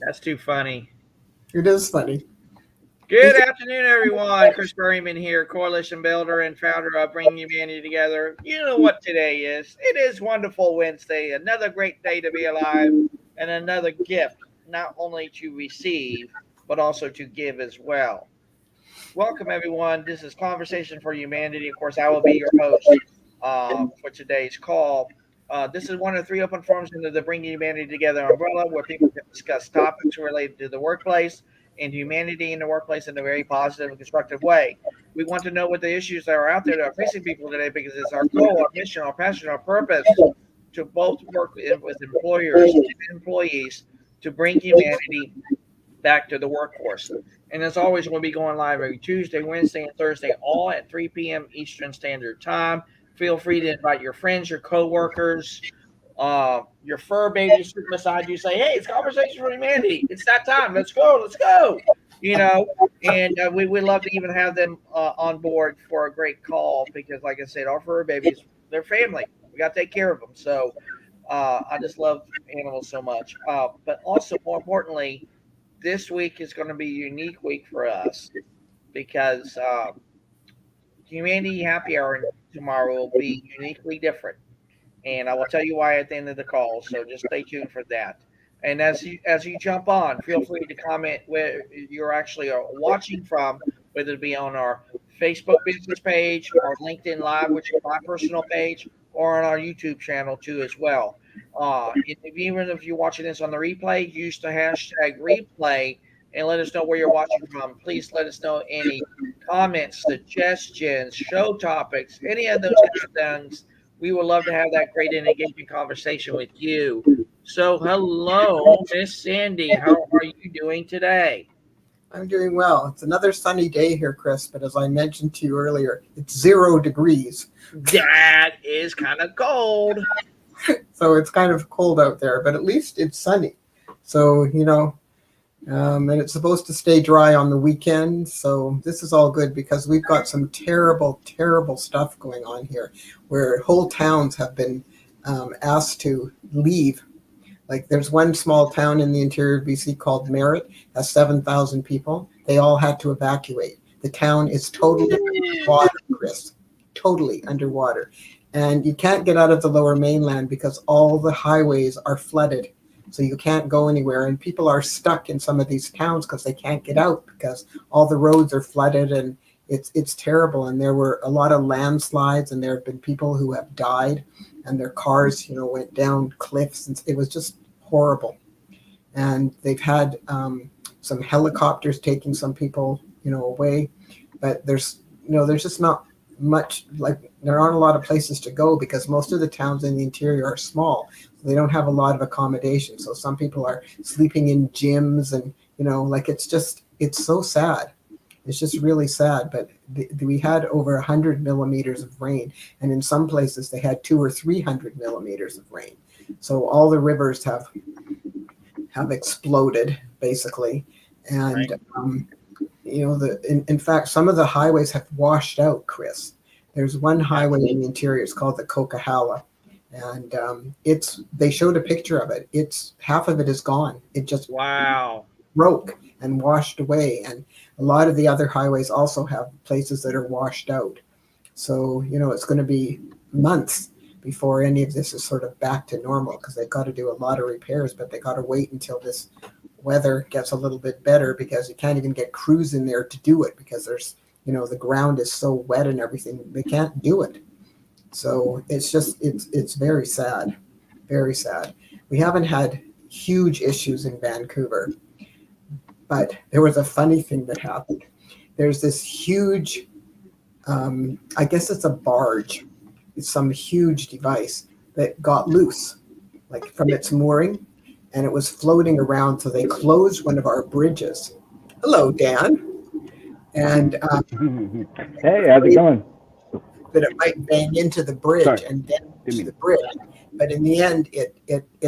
That's too funny. It is funny. Good afternoon, everyone. Chris Berryman here, coalition builder and founder of Bringing Humanity Together. You know what today is. It is Wonderful Wednesday, another great day to be alive, and another gift not only to receive, but also to give as well. Welcome, everyone. This is Conversation for Humanity. Of course, I will be your host for today's call. This is one of three open forums under the Bringing Humanity Together umbrella where people can discuss topics related to the workplace and humanity in the workplace in a very positive and constructive way. We want to know what the issues that are out there that are facing people today because it's our goal, our mission, our passion, our purpose to both work with employers and employees to bring humanity back to the workforce. And as always, we'll be going live every Tuesday, Wednesday, and Thursday, all at 3 p.m. Eastern Standard Time. Feel free to invite your friends, your coworkers, your fur baby sitting beside you. Say, hey, it's Conversation for Humanity. It's that time. Let's go. Let's go. You know, and we love to even have them on board for a great call because, like I said, our fur babies, they're family. We got to take care of them. So I just love animals so much. But also, more importantly, this week is going to be a unique week for us because Humanity Happy Hour tomorrow will be uniquely different, and I will tell you why at the end of the call. So just stay tuned for that. And as you jump on, feel free to comment where you're actually watching from, whether it be on our Facebook business page or LinkedIn Live, which is my personal page, or on our YouTube channel too as well. Even if you're watching this on the replay, use the hashtag replay and let us know where you're watching from. Please let us know any comments, suggestions, show topics, any of those kind of things. We would love to have that great and engaging conversation with you. So, hello, Miss Sandy. How are you doing today? I'm doing well. It's another sunny day here, Chris, but as I mentioned to you earlier, it's 0 degrees. That is kind of cold. So it's kind of cold out there, but at least it's sunny. So, and it's supposed to stay dry on the weekend. So this is all good because we've got some terrible, terrible stuff going on here where whole towns have been asked to leave. Like there's one small town in the interior of BC called Merritt, has 7,000 people. They all had to evacuate. The town is totally underwater, Chris, totally underwater. And you can't get out of the lower mainland because all the highways are flooded. So you can't go anywhere. And people are stuck in some of these towns because they can't get out because all the roads are flooded and it's terrible. And there were a lot of landslides and there have been people who have died and their cars, went down cliffs. And it was just horrible. And they've had some helicopters taking some people, away. But there's just not much, like there aren't a lot of places to go because most of the towns in the interior are small. So they don't have a lot of accommodation. So some people are sleeping in gyms and, like it's so sad. It's just really sad. But we had over 100 millimeters of rain. And in some places they had 200 or 300 millimeters of rain. So all the rivers have exploded basically. And, Right. in fact, some of the highways have washed out, Chris. There's one highway in the interior. It's called the Coquihalla. And they showed a picture of it. It's half of it is gone. It just Wow. broke and washed away. And a lot of the other highways also have places that are washed out. So, it's going to be months before any of this is sort of back to normal because they've got to do a lot of repairs, but they got to wait until this weather gets a little bit better because you can't even get crews in there to do it because there's, the ground is so wet and everything. They can't do it. So it's very sad, very sad. We haven't had huge issues in Vancouver, but there was a funny thing that happened. There's this huge, I guess it's a barge. It's some huge device that got loose, like from its mooring, and it was floating around. So they closed one of our bridges. Hello, Dan. And Hey, how's it going? that it might bang into the bridge Sorry. and damage the bridge. But in the end, it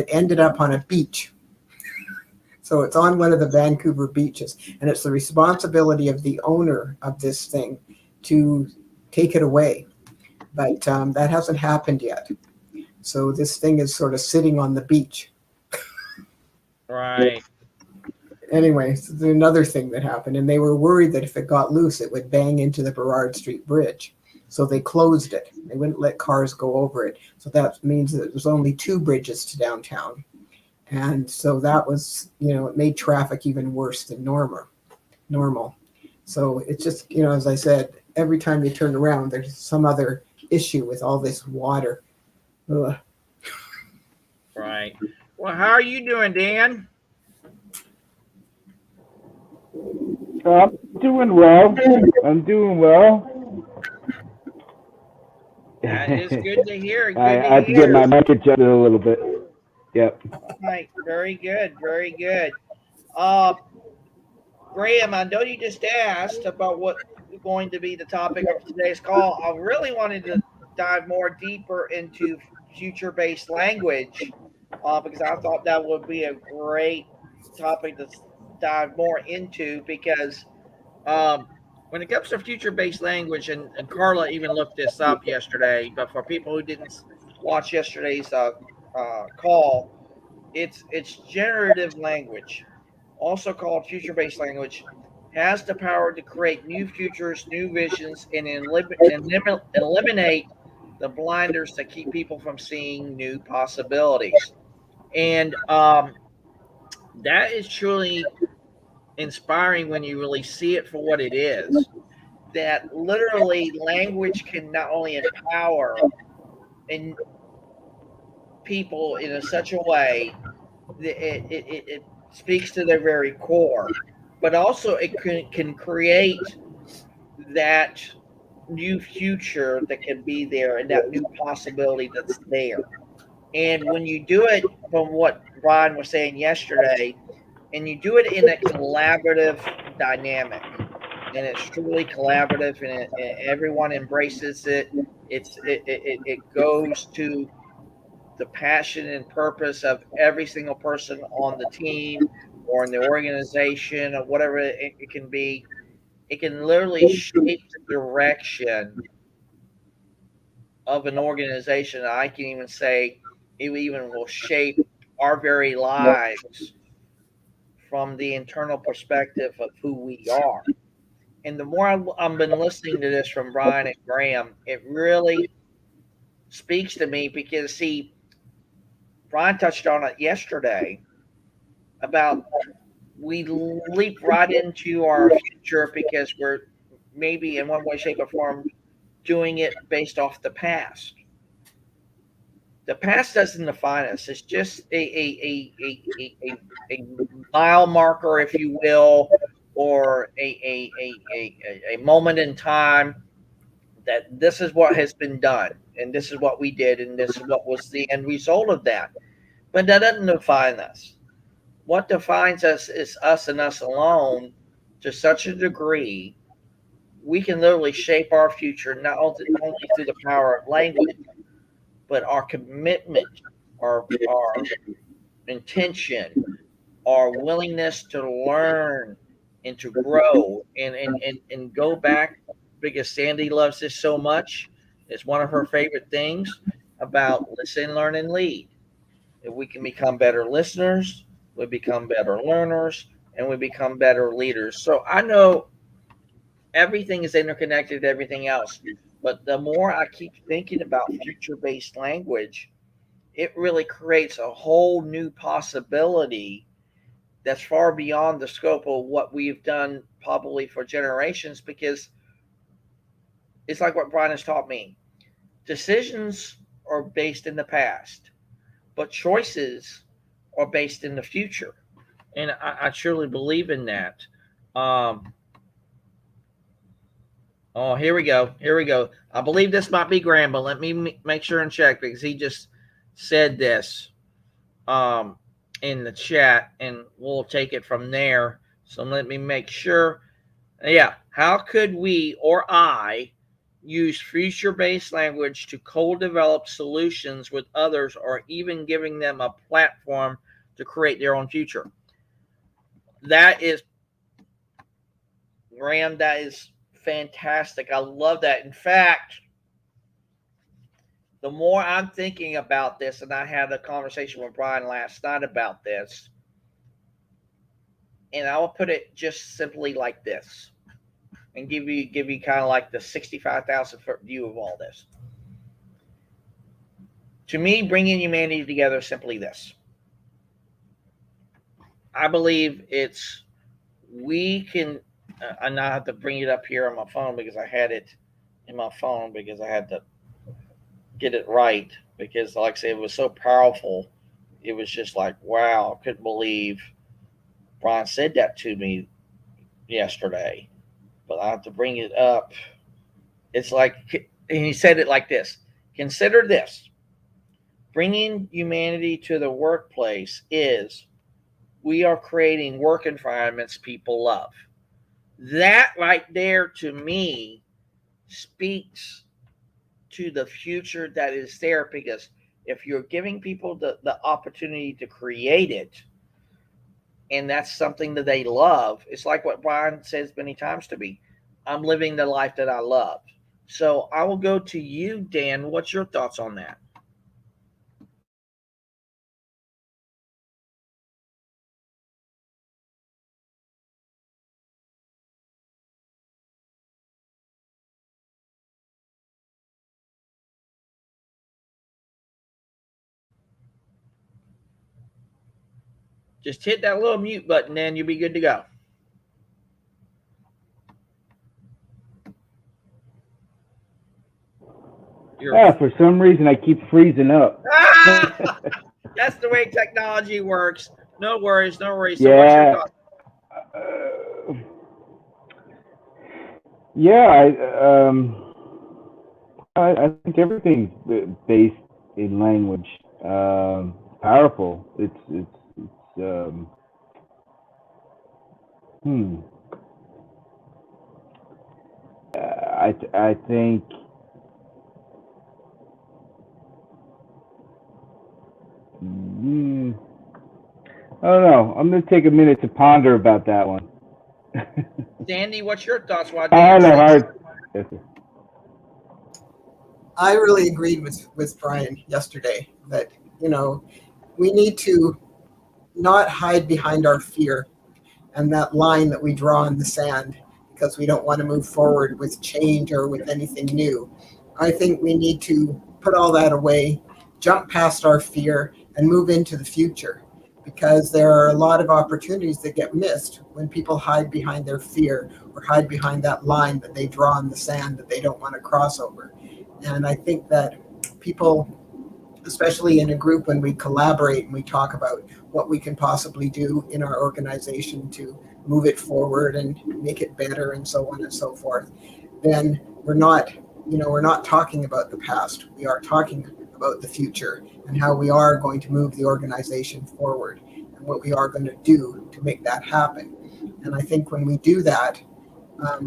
ended up on a beach. So it's on one of the Vancouver beaches, and it's the responsibility of the owner of this thing to take it away. But that hasn't happened yet. So this thing is sort of sitting on the beach. Right. anyway, so there's another thing that happened, and they were worried that if it got loose, it would bang into the Burrard Street Bridge. So they closed it. They wouldn't let cars go over it. So that means that there's only 2 bridges to downtown. And so that was, it made traffic even worse than normal. So it's just, as I said, every time you turn around, there's some other issue with all this water. Ugh. Right. Well, how are you doing, Dan? I'm doing well. I'm doing well. That is good to hear. Good I to had to get hear. my mic adjusted a little bit. Yep. Right. Very good. Very good. Graham, I know you just asked about what going to be the topic of today's call. I really wanted to dive more deeper into future-based language because I thought that would be a great topic to dive more into because when it comes to future-based language, and Carla even looked this up yesterday, but for people who didn't watch yesterday's call, it's generative language, also called future-based language, has the power to create new futures, new visions, and eliminate the blinders that keep people from seeing new possibilities. And that is truly inspiring when you really see it for what it is. That literally language can not only empower in people in such a way that it speaks to their very core, but also it can create that new future that can be there and that new possibility that's there. And when you do it from what Brian was saying yesterday, and you do it in a collaborative dynamic, and it's truly collaborative, and everyone embraces it. It goes to the passion and purpose of every single person on the team or in the organization or whatever it can be. It can literally shape the direction of an organization. I can even say it even will shape our very lives from the internal perspective of who we are. And the more I've been listening to this from Brian and Graham, it really speaks to me because, see, Brian touched on it yesterday about we leap right into our future because we're maybe in one way, shape, or form doing it based off the past. The past doesn't define us. It's just a mile marker, if you will, or a moment in time that this is what has been done, and this is what we did, and this is what was the end result of that. But that doesn't define us. What defines us is us and us alone to such a degree we can literally shape our future not only through the power of language, but our commitment, our intention, our willingness to learn and to grow and go back because Sandy loves this so much. It's one of her favorite things about listen, learn, and lead. If we can become better listeners, we become better learners, and we become better leaders. So I know everything is interconnected to everything else, but the more I keep thinking about future based language, it really creates a whole new possibility that's far beyond the scope of what we've done probably for generations because it's like what Brian has taught me. Decisions are based in the past, but choices are based in the future. And I truly believe in that. Um, oh, here we go. Here we go. I believe this might be Graham, but let me make sure and check because he just said this um, in the chat, and we'll take it from there. So let me make sure. Yeah. How could we or I use future based language to co develop solutions with others or even giving them a platform to create their own future? That is, Graham, that is fantastic. I love that. In fact, the more I'm thinking about this, and I had a conversation with Brian last night about this, and I'll put it just simply like this, and give you kind of like the 65,000 foot view of all this. To me, bringing humanity together is simply this. I believe it's we can. And I have to bring it up here on my phone because I had it in my phone because I had to get it right because, like I said, it was so powerful. It was just like, wow, I couldn't believe Brian said that to me yesterday. But I have to bring it up. It's like, and he said it like this: consider this. Bringing humanity to the workplace is we are creating work environments people love. That right there to me speaks to the future that is there because if you're giving people the opportunity to create it and that's something that they love, it's like what Brian says many times to me. I'm living the life that I love. So I will go to you, Dan. What's your thoughts on that? Just hit that little mute button, then you'll be good to go. For some reason I keep freezing up. That's the way technology works. No worries, no worries. So what's your Yeah. thought? Yeah, I think everything's based in language. Powerful. It's hmm. I think I don't know. I'm gonna take a minute to ponder about that one. Sandy, what's your thoughts while I Dan had a thinks? hard. Yes, sir. I really agreed with Brian yesterday that, we need to not hide behind our fear and that line that we draw in the sand because we don't want to move forward with change or with anything new. I think we need to put all that away, jump past our fear, and move into the future because there are a lot of opportunities that get missed when people hide behind their fear or hide behind that line that they draw in the sand that they don't want to cross over. And I think that people, especially in a group when we collaborate and we talk about what we can possibly do in our organization to move it forward and make it better and so on and so forth, then we're not talking about the past. We are talking about the future and how we are going to move the organization forward and what we are going to do to make that happen. And I think when we do that,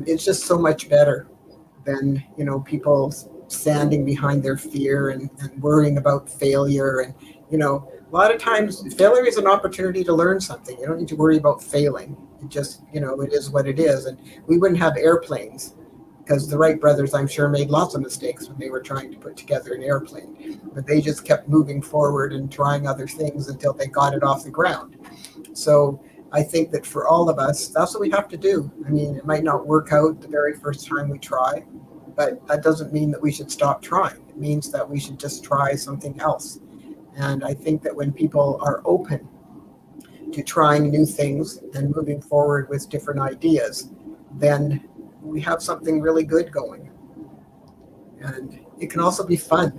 it's just so much better than people standing behind their fear and worrying about failure. And a lot of times failure is an opportunity to learn something. You don't need to worry about failing. It just it is what it is. And we wouldn't have airplanes because the Wright brothers, I'm sure, made lots of mistakes when they were trying to put together an airplane, but they just kept moving forward and trying other things until they got it off the ground. So I think that for all of us, that's what we have to do. I mean, it might not work out the very first time we try, but that doesn't mean that we should stop trying. It means that we should just try something else. And I think that when people are open to trying new things and moving forward with different ideas, then we have something really good going. And it can also be fun.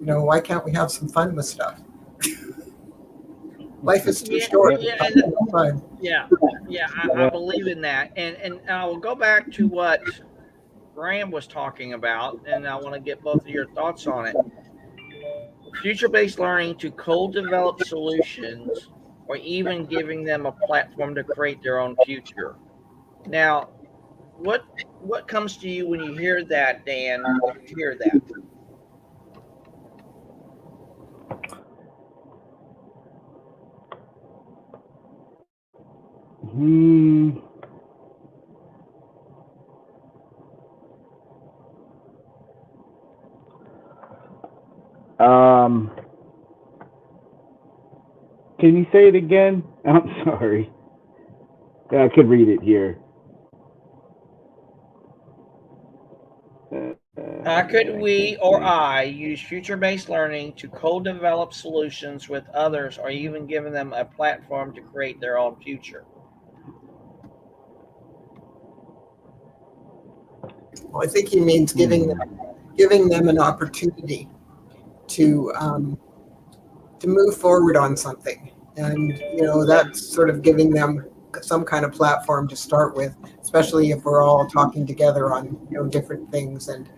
Why can't we have some fun with stuff? Life is too Yeah, short. yeah, Have and some fun. yeah, yeah. I believe in that, and I will go back to what Graham was talking about, and I want to get both of your thoughts on it. Future-based learning to co-develop solutions, or even giving them a platform to create their own future. Now, what what comes to you when you hear that, Dan? When you hear that? Hmm. Um. Can you say it again? I'm sorry. Yeah, I could read it here. How could we or I use future based learning to co develop solutions with others or even giving them a platform to create their own future? Well, I think he means Hmm. giving them an opportunity to to move forward on something, and that's sort of giving them some kind of platform to start with, especially if we're all talking together on different things. And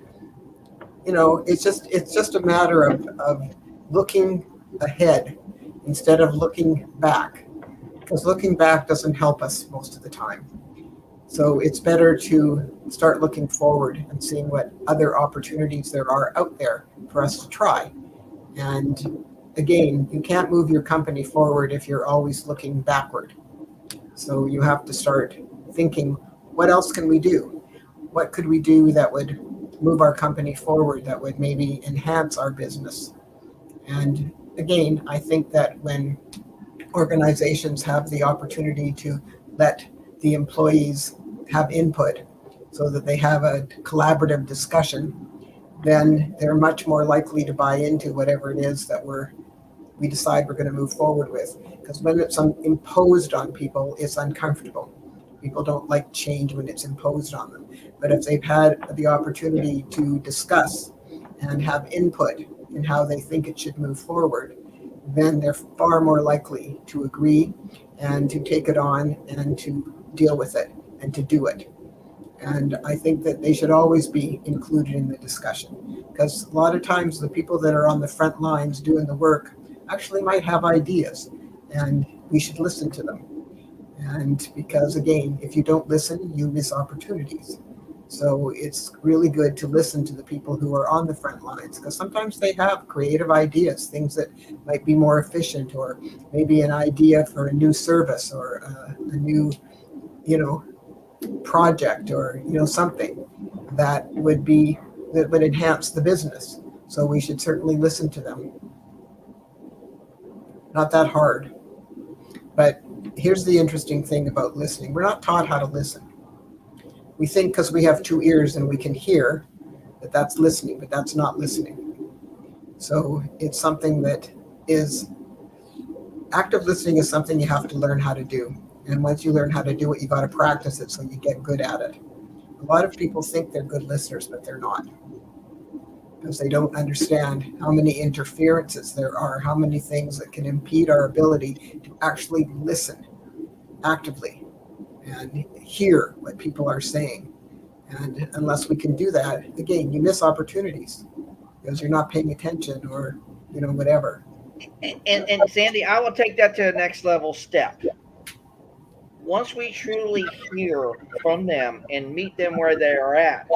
it's just a matter of looking ahead instead of looking back, because looking back doesn't help us most of the time. So it's better to start looking forward and seeing what other opportunities there are out there for us to try. And again, you can't move your company forward if you're always looking backward. So you have to start thinking, what else can we do? What could we do that would move our company forward, that would maybe enhance our business? And again, I think that when organizations have the opportunity to let the employees have input so that they have a collaborative discussion, then they're much more likely to buy into whatever it is that we decide we're going to move forward with. Because when it's imposed on people, it's uncomfortable. People don't like change when it's imposed on them. But if they've had the opportunity to discuss and have input in how they think it should move forward, then they're far more likely to agree and to take it on and to deal with it and to do it. And I think that they should always be included in the discussion, because a lot of times the people that are on the front lines doing the work actually might have ideas, and we should listen to them. And because again, if you don't listen, you miss opportunities. So it's really good to listen to the people who are on the front lines, because sometimes they have creative ideas, things that might be more efficient, or maybe an idea for a new service, or a new, you know, project, or something that would enhance the business. So we should certainly listen to them. Not that hard. But here's the interesting thing about listening. We're not taught how to listen. We think because we have two ears and we can hear that that's listening, but that's not listening. So it's something that is active listening is something you have to learn how to do. And once you learn how to do it, you got to practice it so you get good at it. A lot of people think they're good listeners, but they're not, because they don't understand how many interferences there are, how many things that can impede our ability to actually listen actively and hear what people are saying. And unless we can do that, again, you miss opportunities because you're not paying attention, or whatever. And Sandy, I will take that to the next level step. Once we truly hear from them and meet them where they are at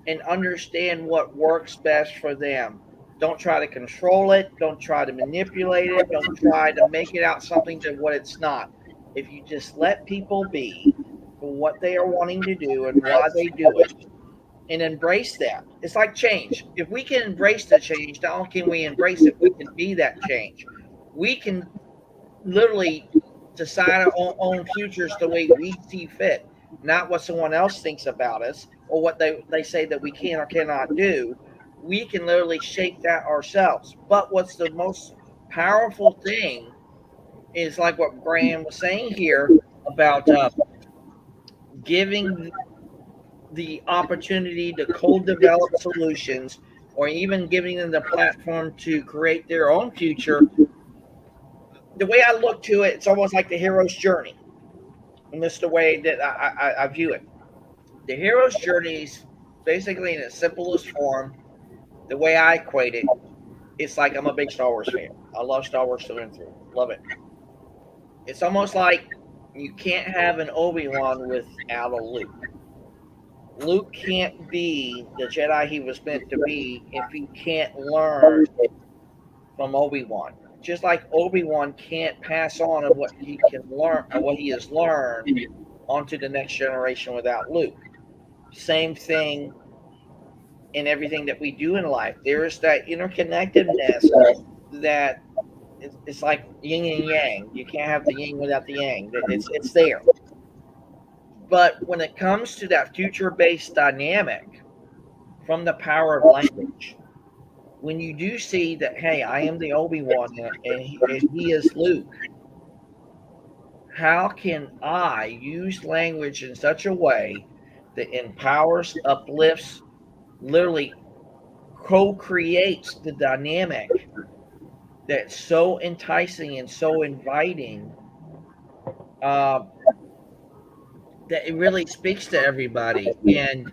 and understand what works best for them, don't try to control it, don't try to manipulate it, don't try to make it out something to what it's not. If you just let people be for what they are wanting to do and why they do it, and embrace that. It's like change. If we can embrace the change, not only can we embrace it, we can be that change. We can literally decide our own futures the way we see fit, not what someone else thinks about us or what they say that we can or cannot do. We can literally shape that ourselves. But what's the most powerful thing is like what Graham was saying here about giving the opportunity to co-develop solutions or even giving them the platform to create their own future. The way I look to it, it's almost like the hero's journey, and this is the way that I view it. The hero's journey is basically in its simplest form. The way I equate it, it's like I'm a big Star Wars fan. I love Star Wars through and through. Love it. It's almost like you can't have an Obi-Wan without a Luke. Luke can't be the Jedi he was meant to be if he can't learn from Obi-Wan. Just like Obi-Wan can't pass on of what he can learn, or what he has learned, onto the next generation without Luke. Same thing in everything that we do in life. There is that interconnectedness that it's like yin and yang. You can't have the yin without the yang. It's there. But when it comes to that future-based dynamic from the power of language, when you do see that, hey, I am the Obi-Wan and he is Luke, how can I use language in such a way that empowers, uplifts, literally co-creates the dynamic that's so enticing and so inviting, uh, that it really speaks to everybody. And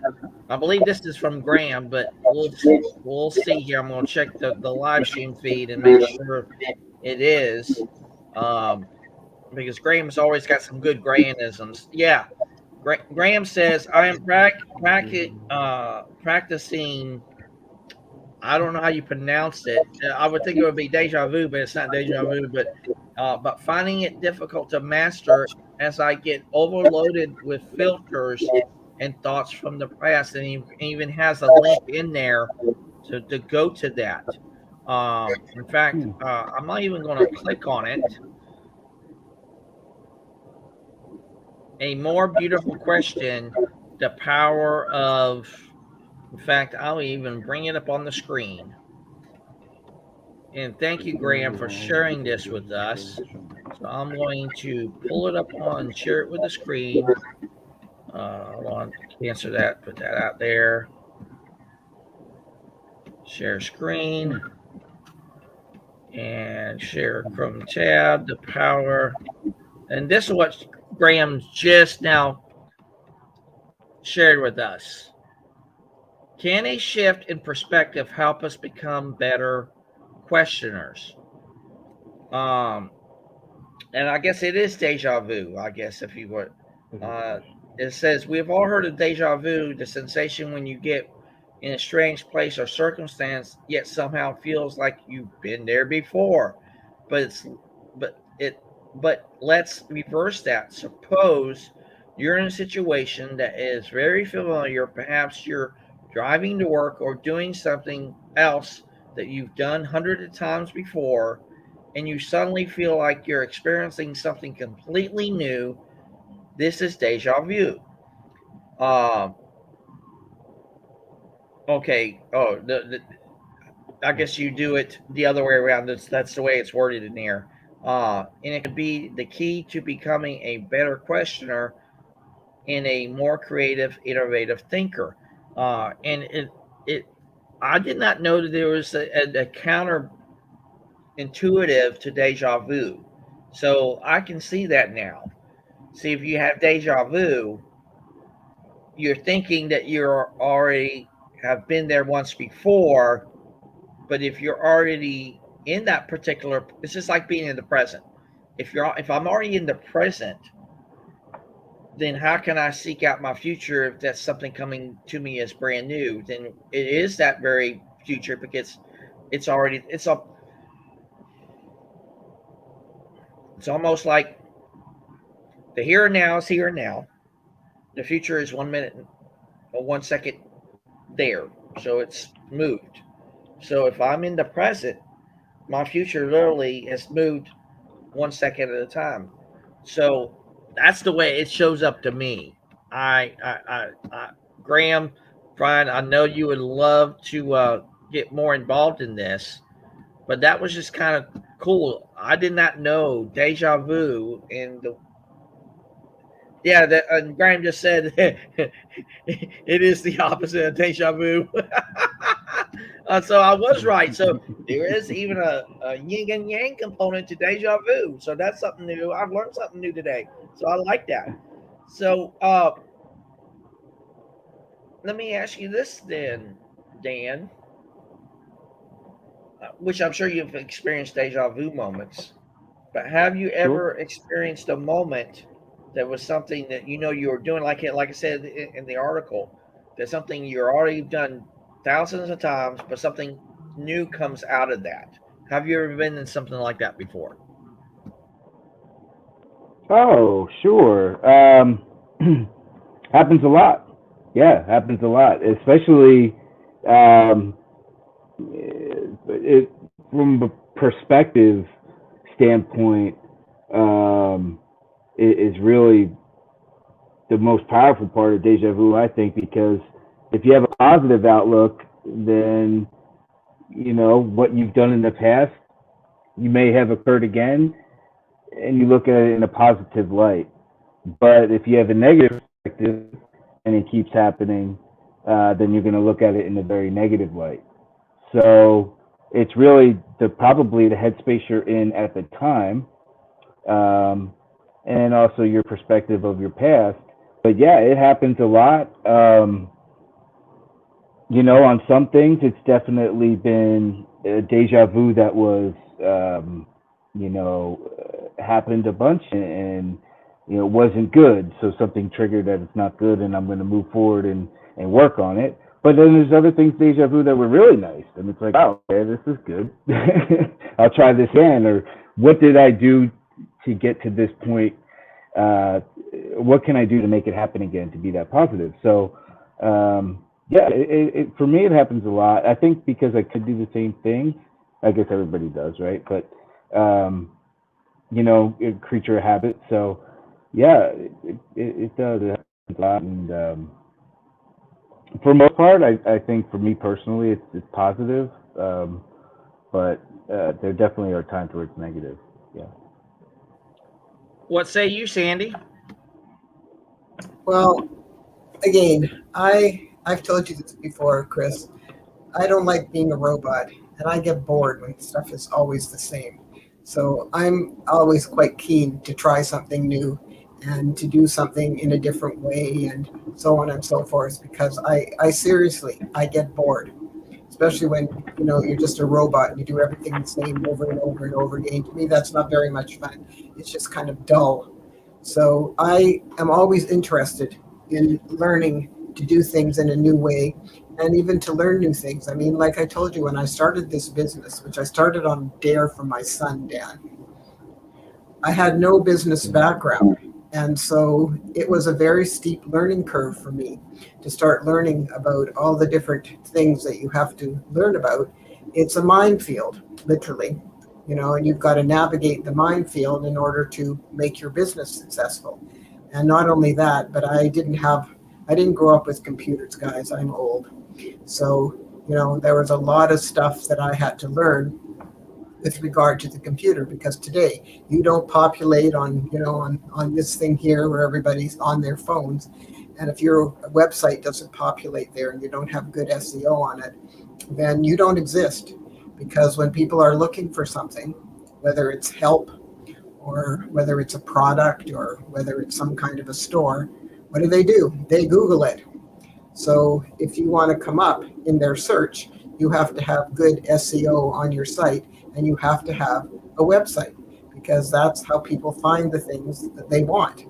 I believe this is from Graham, but we'll see here. I'm going to check the live stream feed and make sure it is, um, because Graham's always got some good Grahamisms. Yeah, Graham says I am practicing. I don't know how you pronounce it. I would think it would be deja vu, but it's not deja vu. But finding it difficult to master as I get overloaded with filters and thoughts from the past, and he even has a link in there to go to that. In fact, I'm not even going to click on it. A more beautiful question: the power of. In fact, I'll even bring it up on the screen. And thank you, Graham, for sharing this with us. So I'm going to pull it up on, share it with the screen. Hold on, cancel that, put that out there. Share screen. And share Chrome tab, the power. And this is what Graham just now shared with us. Can a shift in perspective help us become better questioners? And I guess it is deja vu, I guess, if you would. It says, we've all heard of deja vu, the sensation when you get in a strange place or circumstance, yet somehow feels like you've been there before. But let's reverse that. Suppose you're in a situation that is very familiar. Perhaps you're driving to work or doing something else that you've done hundreds of times before, and you suddenly feel like you're experiencing something completely new. This is deja vu. Okay. Oh, I guess you do it the other way around. That's the way it's worded in here. And it could be the key to becoming a better questioner and a more creative, innovative thinker. And it I did not know that there was a counter intuitive to deja vu. So I can see that now. See, if you have deja vu, you're thinking that you're already have been there once before, but if you're already in that particular, it's just like being in the present. If I'm already in the present, then how can I seek out my future if that's something coming to me as brand new? Then it is that very future because it's already it's almost like the here and now is here and now. The future is 1 minute or 1 second there. So it's moved. So if I'm in the present, my future literally has moved 1 second at a time. So that's the way it shows up to me. Graham, Brian, I know you would love to get more involved in this, but that was just kind of cool. I did not know deja vu and the yeah, and Graham just said it is the opposite of deja vu. So I was right. So there is even a yin and yang component to deja vu. So that's something new. I've learned something new today. So I like that. So let me ask you this then, Dan, which I'm sure you've experienced deja vu moments, but have you ever experienced a moment that was something that you were doing, like I said in the article, that something you're already done thousands of times, but something new comes out of that? Have you ever been in something like that before? Oh, sure. Happens a lot. Yeah, happens a lot, especially um, from a perspective standpoint. Is really the most powerful part of deja vu, I think, because if you have a positive outlook, then what you've done in the past, you may have occurred again, and you look at it in a positive light. But if you have a negative perspective and it keeps happening, then you're going to look at it in a very negative light. So it's really probably the headspace you're in at the time, and also your perspective of your past. But yeah, it happens a lot. On some things, it's definitely been a deja vu that was, happened a bunch, and wasn't good. So something triggered that it's not good, and I'm going to move forward and work on it. But then there's other things, deja vu, that were really nice. And it's like, oh, okay, this is good. I'll try this again. Or what did I do to get to this point? What can I do to make it happen again, to be that positive? So, yeah, for me, it happens a lot. I think because I could do the same thing. I guess everybody does, right? But, a creature of habit. So, yeah, it does. It happens a lot. And for the most part, I think for me personally, it's positive. But there definitely are times where it's negative. Yeah. What say you, Sandy? Well, again, I've told you this before, Chris. I don't like being a robot, and I get bored when stuff is always the same. So I'm always quite keen to try something new and to do something in a different way and so on and so forth, because I seriously, I get bored, especially when, you're just a robot and you do everything the same over and over and over again. To me, that's not very much fun. It's just kind of dull. So I am always interested in learning to do things in a new way and even to learn new things. I mean, like I told you, when I started this business, which I started on dare from my son, Dan, I had no business background. And so it was a very steep learning curve for me to start learning about all the different things that you have to learn about. It's a minefield, literally, and you've got to navigate the minefield in order to make your business successful. And not only that, but I didn't grow up with computers, guys. I'm old. So, there was a lot of stuff that I had to learn with regard to the computer, because today you don't populate on this thing here where everybody's on their phones. And if your website doesn't populate there and you don't have good SEO on it, then you don't exist. Because when people are looking for something, whether it's help or whether it's a product or whether it's some kind of a store, what do? They Google it. So if you want to come up in their search, you have to have good SEO on your site, and you have to have a website, because that's how people find the things that they want.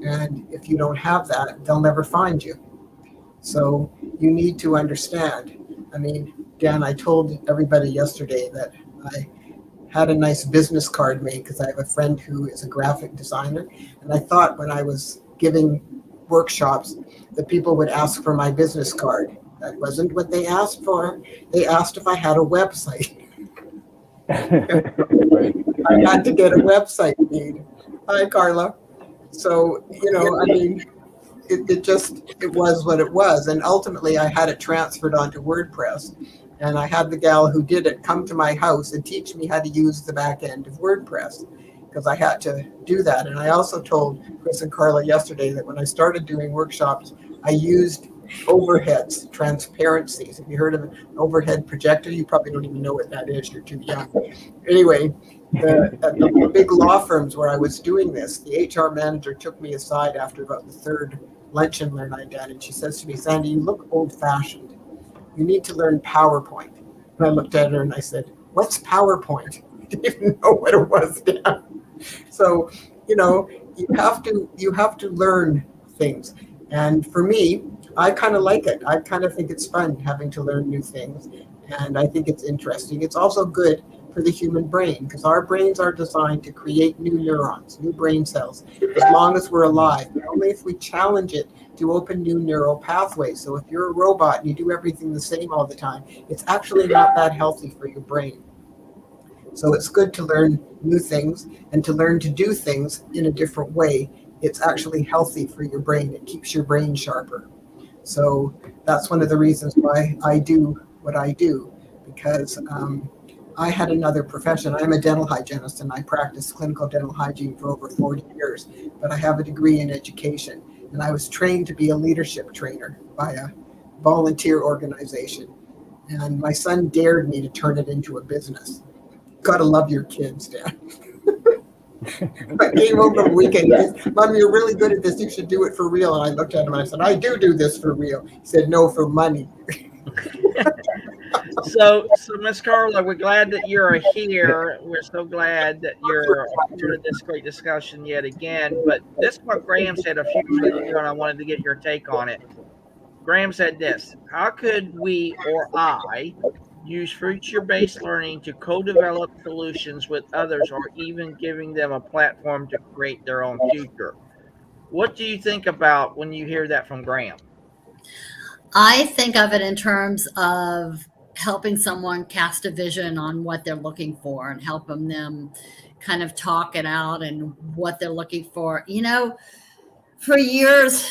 And if you don't have that, they'll never find you. So you need to understand. I mean, Dan, I told everybody yesterday that I had a nice business card made because I have a friend who is a graphic designer. And I thought when I was giving workshops that people would ask for my business card. That wasn't what they asked for. They asked if I had a website. Right. I had to get a website made. Hi, Carla. So, I mean, it was what it was. And ultimately, I had it transferred onto WordPress. And I had the gal who did it come to my house and teach me how to use the back end of WordPress, because I had to do that. And I also told Chris and Carla yesterday that when I started doing workshops, I used overheads, transparencies. Have you heard of an overhead projector? You probably don't even know what that is. You're too young. Anyway, at the big law firms where I was doing this, the HR manager took me aside after about the third lunch and learn I did, and she says to me, "Sandy, you look old-fashioned. You need to learn PowerPoint." And I looked at her and I said, "What's PowerPoint?" I didn't even know what it was, Dan. So, you have to learn things. And for me, I kind of like it. I kind of think it's fun having to learn new things. And I think it's interesting. It's also good for the human brain, because our brains are designed to create new neurons, new brain cells, as long as we're alive. But only if we challenge it to open new neural pathways. So if you're a robot and you do everything the same all the time, it's actually not that healthy for your brain. So it's good to learn new things and to learn to do things in a different way it's actually healthy for your brain. It keeps your brain sharper. So that's one of the reasons why I do what I do, because I had another profession. I'm a dental hygienist and I practiced clinical dental hygiene for over 40 years, but I have a degree in education. And I was trained to be a leadership trainer by a volunteer organization. And my son dared me to turn it into a business. Gotta love your kids, Dad. I came over the weekend. He said, Mom, you're really good at this. You should do it for real. And I looked at him and I said, I do this for real. He said, no, for money. So Miss Carla, we're glad that you're here. We're so glad that you're part of this great discussion yet again. But this is what Graham said a few minutes ago, and I wanted to get your take on it. Graham said this: how could we, or I, use future-based learning to co-develop solutions with others, or even giving them a platform to create their own future? What do you think about when you hear that from Graham? I think of it in terms of helping someone cast a vision on what they're looking for and helping them kind of talk it out and what they're looking for. You know, for years,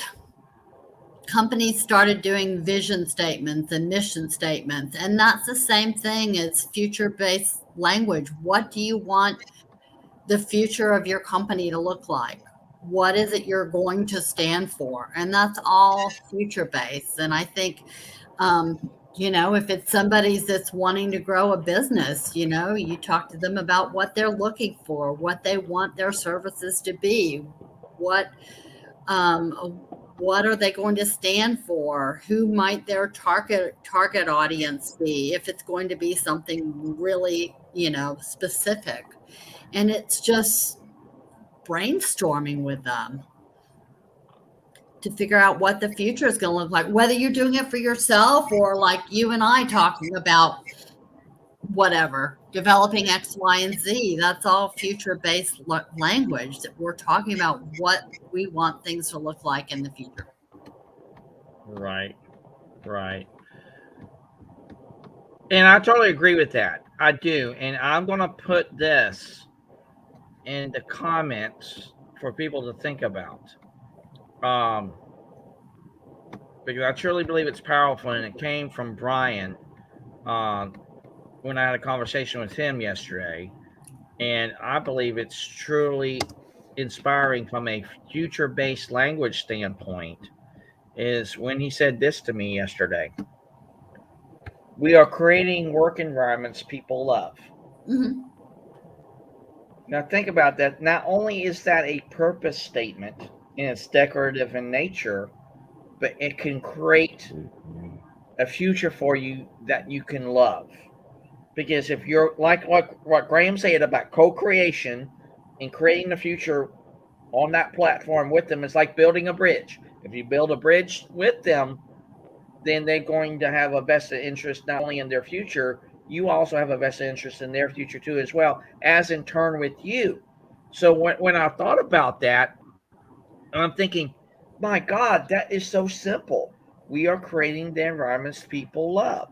companies started doing vision statements and mission statements, and that's the same thing as future-based language. What do you want the future of your company to look like? What is it you're going to stand for? And that's all future-based. And I think, you know, if it's somebody that's wanting to grow a business, you know, you talk to them about what they're looking for, what they want their services to be, what are they going to stand for? Who might their target audience be if it's going to be something really, you know, specific? And it's just brainstorming with them to figure out what the future is going to look like, whether you're doing it for yourself or like you and I talking about whatever, developing X, Y, and Z. That's all future-based language that we're talking about what we want things to look like in the future. Right. And I totally agree with that. I do. And I'm going to put this in the comments for people to think about. Because I truly believe it's powerful, and it came from Brian when I had a conversation with him yesterday. And I believe it's truly inspiring from a future-based language standpoint is when he said this to me yesterday. We are creating work environments people love. Mm-hmm. Now think about that. Not only is that a purpose statement and it's decorative in nature, but it can create a future for you that you can love. Because if you're like what Graham said about co-creation and creating the future on that platform with them, it's like building a bridge. If you build a bridge with them, then they're going to have a vested interest not only in their future, you also have a vested interest in their future too as well, as in turn with you. So when I thought about that, I'm thinking, my God, that is so simple. We are creating the environments people love.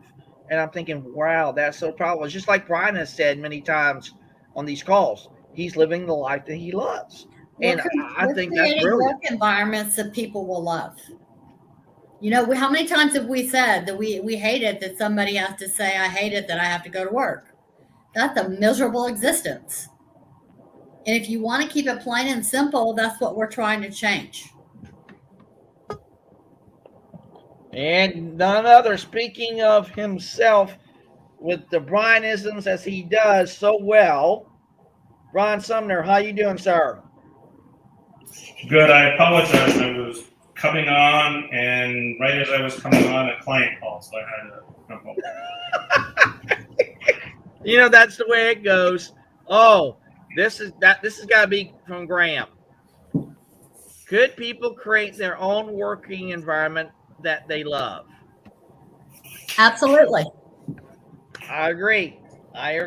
And I'm thinking, wow, that's so powerful. It's just like Brian has said many times on these calls. He's living the life that he loves. And I think that's brilliant. Work environments that people will love. You know, how many times have we said that we hate it that somebody has to say, I hate it that I have to go to work? That's a miserable existence. And if you want to keep it plain and simple, that's what we're trying to change. And none other, speaking of himself with the Brianisms as he does so well, Brian Sumner, how you doing, sir? Good. I apologize. I was coming on, and right as I was coming on, a client called, so I had to jump over. You know, that's the way it goes. Oh, this has got to be from Graham. Could people create their own working environment that they love? Absolutely. I agree. I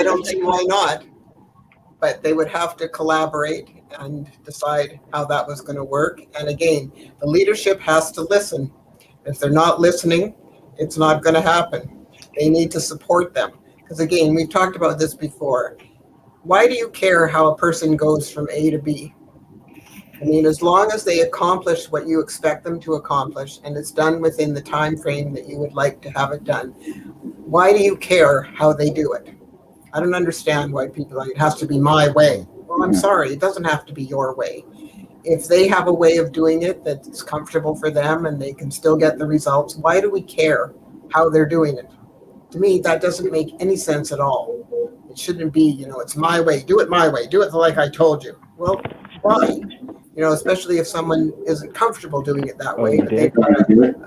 don't see why not. But they would have to collaborate and decide how that was going to work. And again, the leadership has to listen. If they're not listening, it's not going to happen. They need to support them. Because again, we've talked about this before. Why do you care how a person goes from A to B? I mean, as long as they accomplish what you expect them to accomplish and it's done within the time frame that you would like to have it done, why do you care how they do it? I don't understand why people like it has to be my way. Well, I'm sorry, it doesn't have to be your way. If they have a way of doing it that's comfortable for them and they can still get the results, why do we care how they're doing it? To me, that doesn't make any sense at all. It shouldn't be, it's my way. Do it my way. Do it like I told you. Well, why? Especially if someone isn't comfortable doing it that Oh, way, you but did? they've got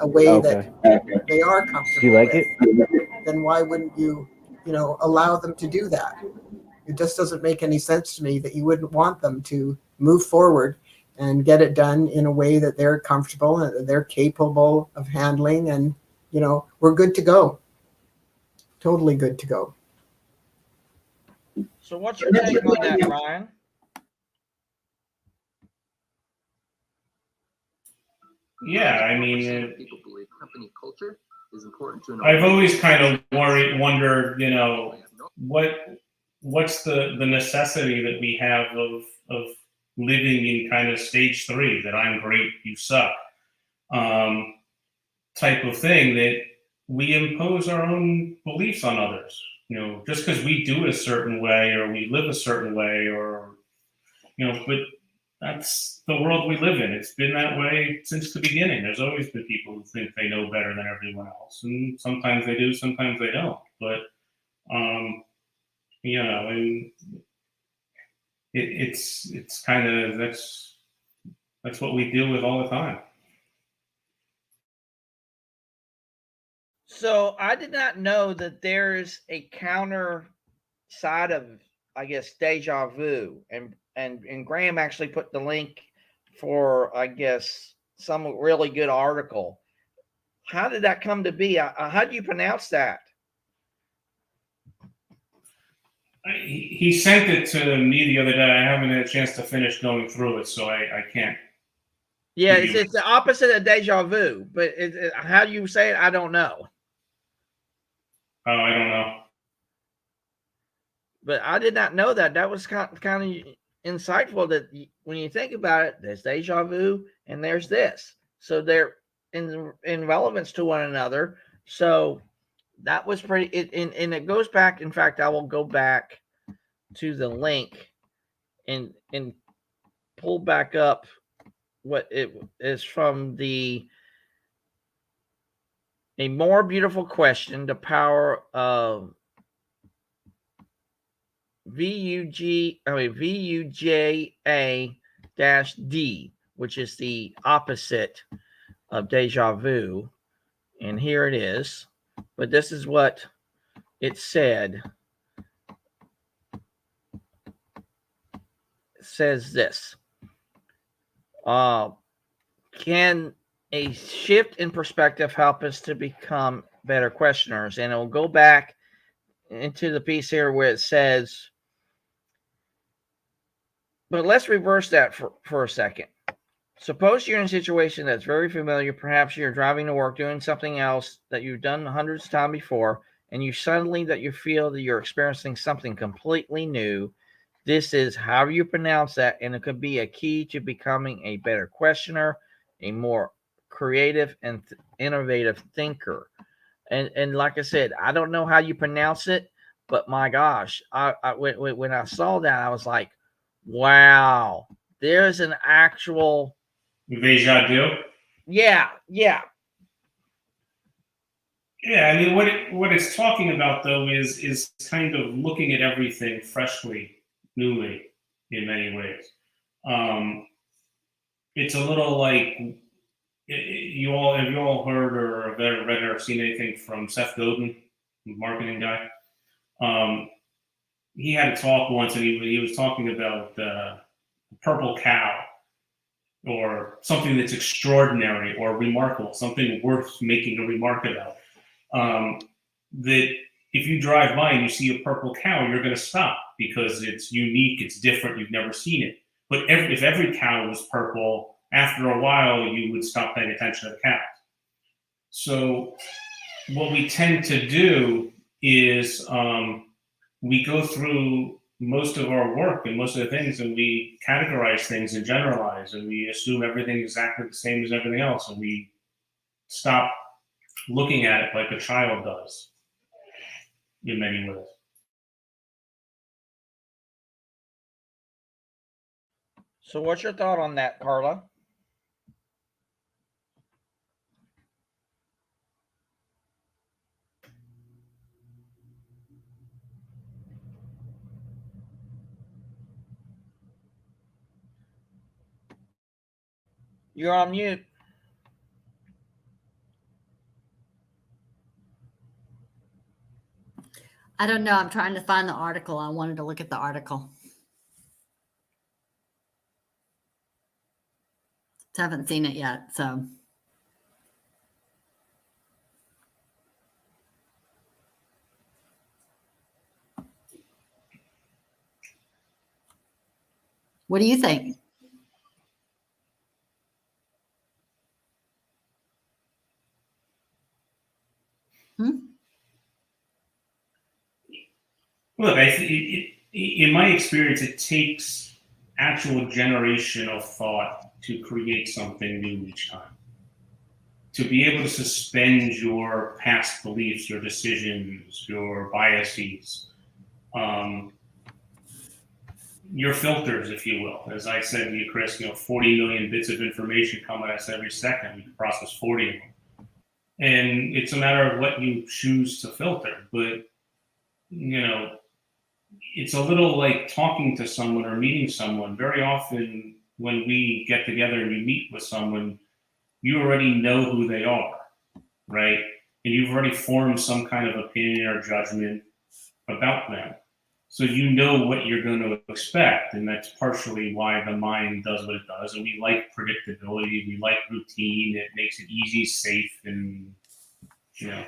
a way Okay. that they are Do you comfortable like with, it? then why wouldn't you, allow them to do that? It just doesn't make any sense to me that you wouldn't want them to move forward and get it done in a way that they're comfortable and that they're capable of handling. And, we're good to go. Totally good to go. So what's your take on that, Ryan? Yeah, I mean, people believe company culture is important to. I've always kind of wondered, what's the necessity that we have of living in kind of stage 3, that I'm great, you suck, type of thing, that we impose our own beliefs on others. Just because we do it a certain way or we live a certain way, or but that's the world we live in. It's been that way since the beginning. There's always been people who think they know better than everyone else, and sometimes they do, sometimes they don't. But and it's kind of that's what we deal with all the time. So I did not know that there's a counter side of, I guess, Deja Vu, and Graham actually put the link for, I guess, some really good article. How did that come to be? How do you pronounce that? He sent it to me the other day. I haven't had a chance to finish going through it, so I can't. Yeah, it's the opposite of Deja Vu, but how do you say it? I don't know. Oh, I don't know. But I did not know that. That was kind of insightful, that when you think about it, there's Deja Vu and there's this. So they're in relevance to one another. So that was pretty, and it goes back. In fact, I will go back to the link and pull back up what it is from A More Beautiful Question, the power of VUJA-D, which is the opposite of Deja Vu. And here it is. But this is what it said. It says this. Can a shift in perspective help us to become better questioners? And it will go back into the piece here where it says, but let's reverse that for a second. Suppose you're in a situation that's very familiar. Perhaps you're driving to work, doing something else that you've done hundreds of times before, and you feel that you're experiencing something completely new. This is how you pronounce that, and it could be a key to becoming a better questioner, a more creative and innovative thinker. And like I said, I don't know how you pronounce it, but my gosh, when I saw that, I was like, wow, there's an actual Deja Vu. Yeah. Yeah, I mean, what it's talking about, though, is kind of looking at everything freshly, newly, in many ways. It's a little like, have you all heard or read or seen anything from Seth Godin, the marketing guy? He had a talk once, and he was talking about the purple cow, or something that's extraordinary or remarkable, something worth making a remark about. That if you drive by and you see a purple cow, you're going to stop because it's unique, it's different, you've never seen it. But if every cow was purple, after a while you would stop paying attention to the cows. So what we tend to do is we go through most of our work and most of the things, and we categorize things and generalize, and we assume everything exactly the same as everything else, and we stop looking at it like a child does in many ways. So what's your thought on that, Carla? You're on mute. I don't know. I'm trying to find the article. I wanted to look at the article. Haven't seen it yet, so. What do you think? Look, in my experience, it takes actual generation of thought to create something new each time. To be able to suspend your past beliefs, your decisions, your biases, your filters, if you will. As I said to you, Chris, 40 million bits of information come at us every second. We can process 40 of them. And it's a matter of what you choose to filter. But, it's a little like talking to someone or meeting someone. Very often when we get together and you meet with someone, you already know who they are, right? And you've already formed some kind of opinion or judgment about them. So you know what you're going to expect, and that's partially why the mind does what it does. And we like predictability, we like routine, it makes it easy, safe, and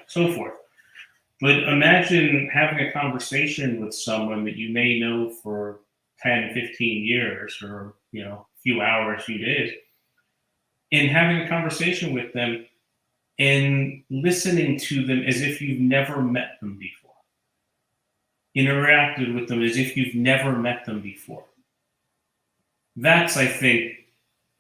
so forth. But imagine having a conversation with someone that you may know for 10, 15 years or, a few hours, few days, and having a conversation with them and listening to them as if you've never met them before. Interacted with them as if you've never met them before. That's, I think,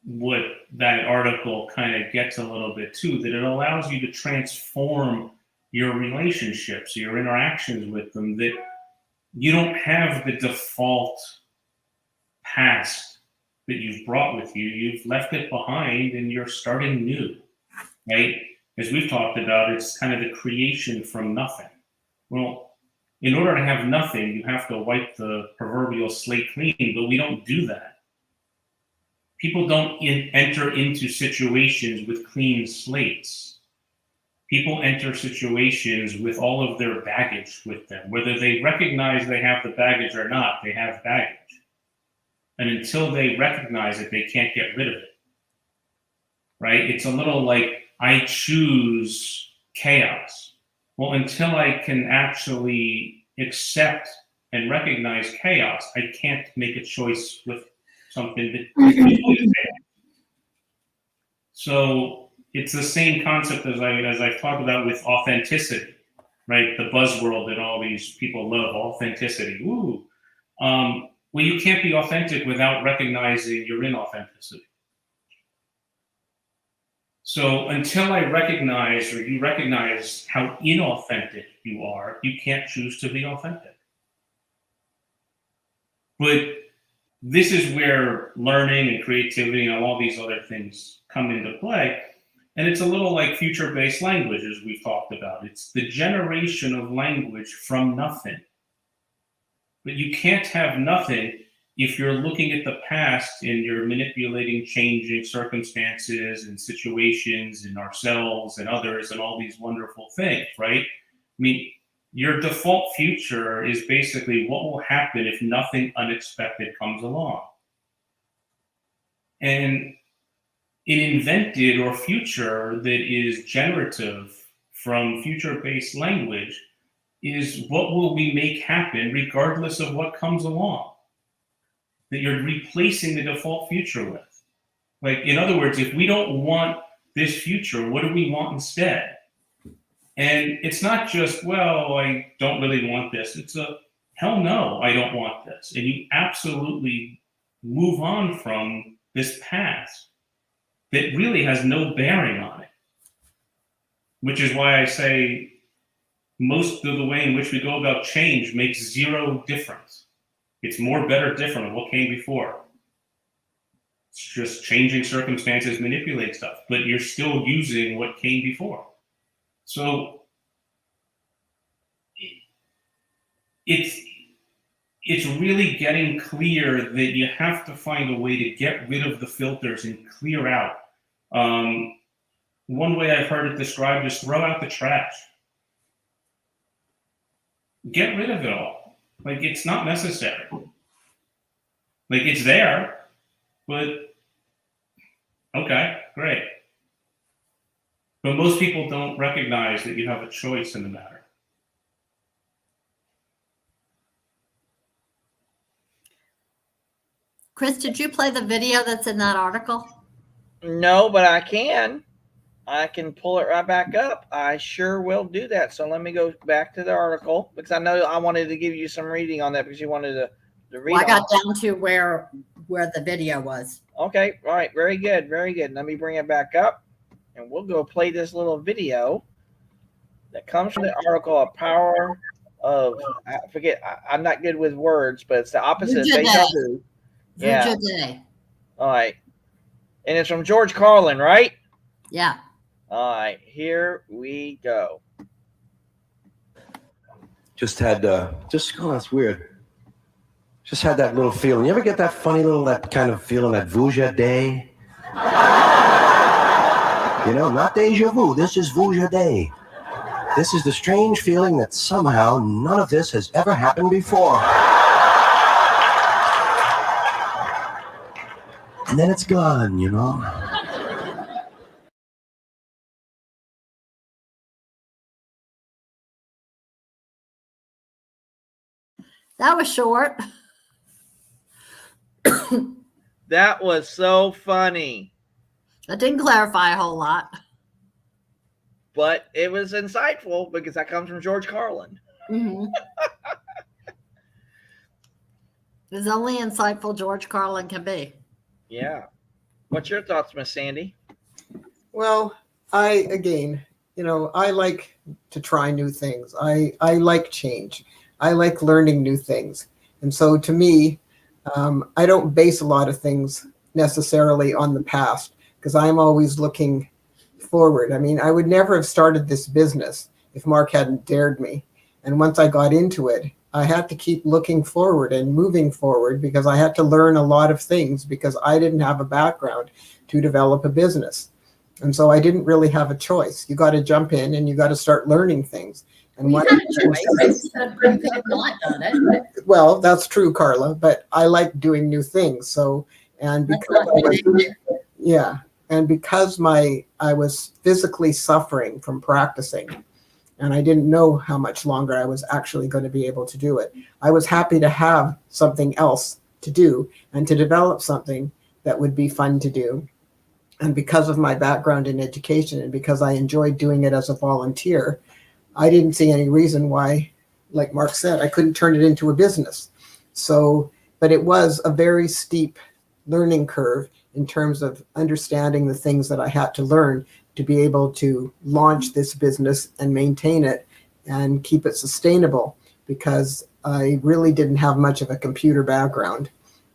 what that article kind of gets a little bit too, that it allows you to transform your relationships, your interactions with them, that you don't have the default past that you've brought with you. You've left it behind and you're starting new, right? As we've talked about, it's kind of the creation from nothing. Well, in order to have nothing, you have to wipe the proverbial slate clean, but we don't do that. People don't enter into situations with clean slates. People enter situations with all of their baggage with them. Whether they recognize they have the baggage or not, they have baggage. And until they recognize it, they can't get rid of it. Right? It's a little like, I choose chaos. Well, until I can actually accept and recognize chaos, I can't make a choice with something that is chaos. So it's the same concept as I've talked about with authenticity, right? The buzzword that all these people love, authenticity. Ooh. Well, you can't be authentic without recognizing your inauthenticity. So until I recognize, or you recognize how inauthentic you are, you can't choose to be authentic. But this is where learning and creativity and all these other things come into play. And it's a little like future-based language, as we've talked about. It's the generation of language from nothing. But you can't have nothing if you're looking at the past and you're manipulating changing circumstances and situations and ourselves and others and all these wonderful things, right? I mean, your default future is basically what will happen if nothing unexpected comes along. And an invented or future that is generative from future-based language is what will we make happen regardless of what comes along, that you're replacing the default future with. Like, in other words, if we don't want this future, what do we want instead? And it's not just, well, I don't really want this. It's hell no, I don't want this. And you absolutely move on from this past that really has no bearing on it. Which is why I say most of the way in which we go about change makes zero difference. It's more, better, different of what came before. It's just changing circumstances manipulate stuff, but you're still using what came before. So it's really getting clear that you have to find a way to get rid of the filters and clear out. One way I've heard it described is throw out the trash. Get rid of it all. Like, it's not necessary. Like, it's there, but okay, great. But most people don't recognize that you have a choice in the matter. Chris, did you play the video that's in that article? No, but I can. I can pull it right back up. I sure will do that. So let me go back to the article, because I know I wanted to give you some reading on that because you wanted to read. Well, I got down to where the video was. Okay, all right, very good, very good. Let me bring it back up, and we'll go play this little video that comes from the article, A Power of, I forget, I'm not good with words, but it's the opposite of Deja Vu. Yeah. All right. And it's from George Carlin, right? Yeah. All right, here we go. Just had, that's weird. Just had that little feeling. You ever get that funny little, that kind of feeling, that Vuja day? You know, not deja vu, this is Vuja day. This is the strange feeling that somehow none of this has ever happened before. And then it's gone, you know? That was short. That was so funny. That didn't clarify a whole lot. But it was insightful because that comes from George Carlin. Mm-hmm. As only insightful George Carlin can be. Yeah. What's your thoughts, Miss Sandy? Well, I like to try new things. I like change. I like learning new things. And so to me, I don't base a lot of things necessarily on the past because I'm always looking forward. I mean, I would never have started this business if Mark hadn't dared me. And once I got into it, I had to keep looking forward and moving forward because I had to learn a lot of things because I didn't have a background to develop a business. And so I didn't really have a choice. You got to jump in and you got to start learning things. And you had a choice. You could have not done it. Well, that's true, Carla, but I like doing new things. So, and because I was physically suffering from practicing, and I didn't know how much longer I was actually going to be able to do it. I was happy to have something else to do and to develop something that would be fun to do. And because of my background in education and because I enjoyed doing it as a volunteer, I didn't see any reason why, like Mark said, I couldn't turn it into a business. So, but it was a very steep learning curve in terms of understanding the things that I had to learn to be able to launch this business and maintain it and keep it sustainable, because I really didn't have much of a computer background.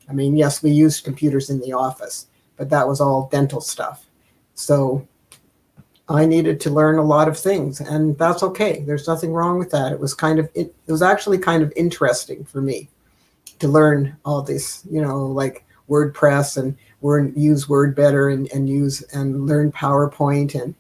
I mean, yes, we used computers in the office, but that was all dental stuff. So I needed to learn a lot of things, and that's okay. There's nothing wrong with that. It was actually kind of interesting for me to learn all this, like WordPress and use Word better and use and learn PowerPoint and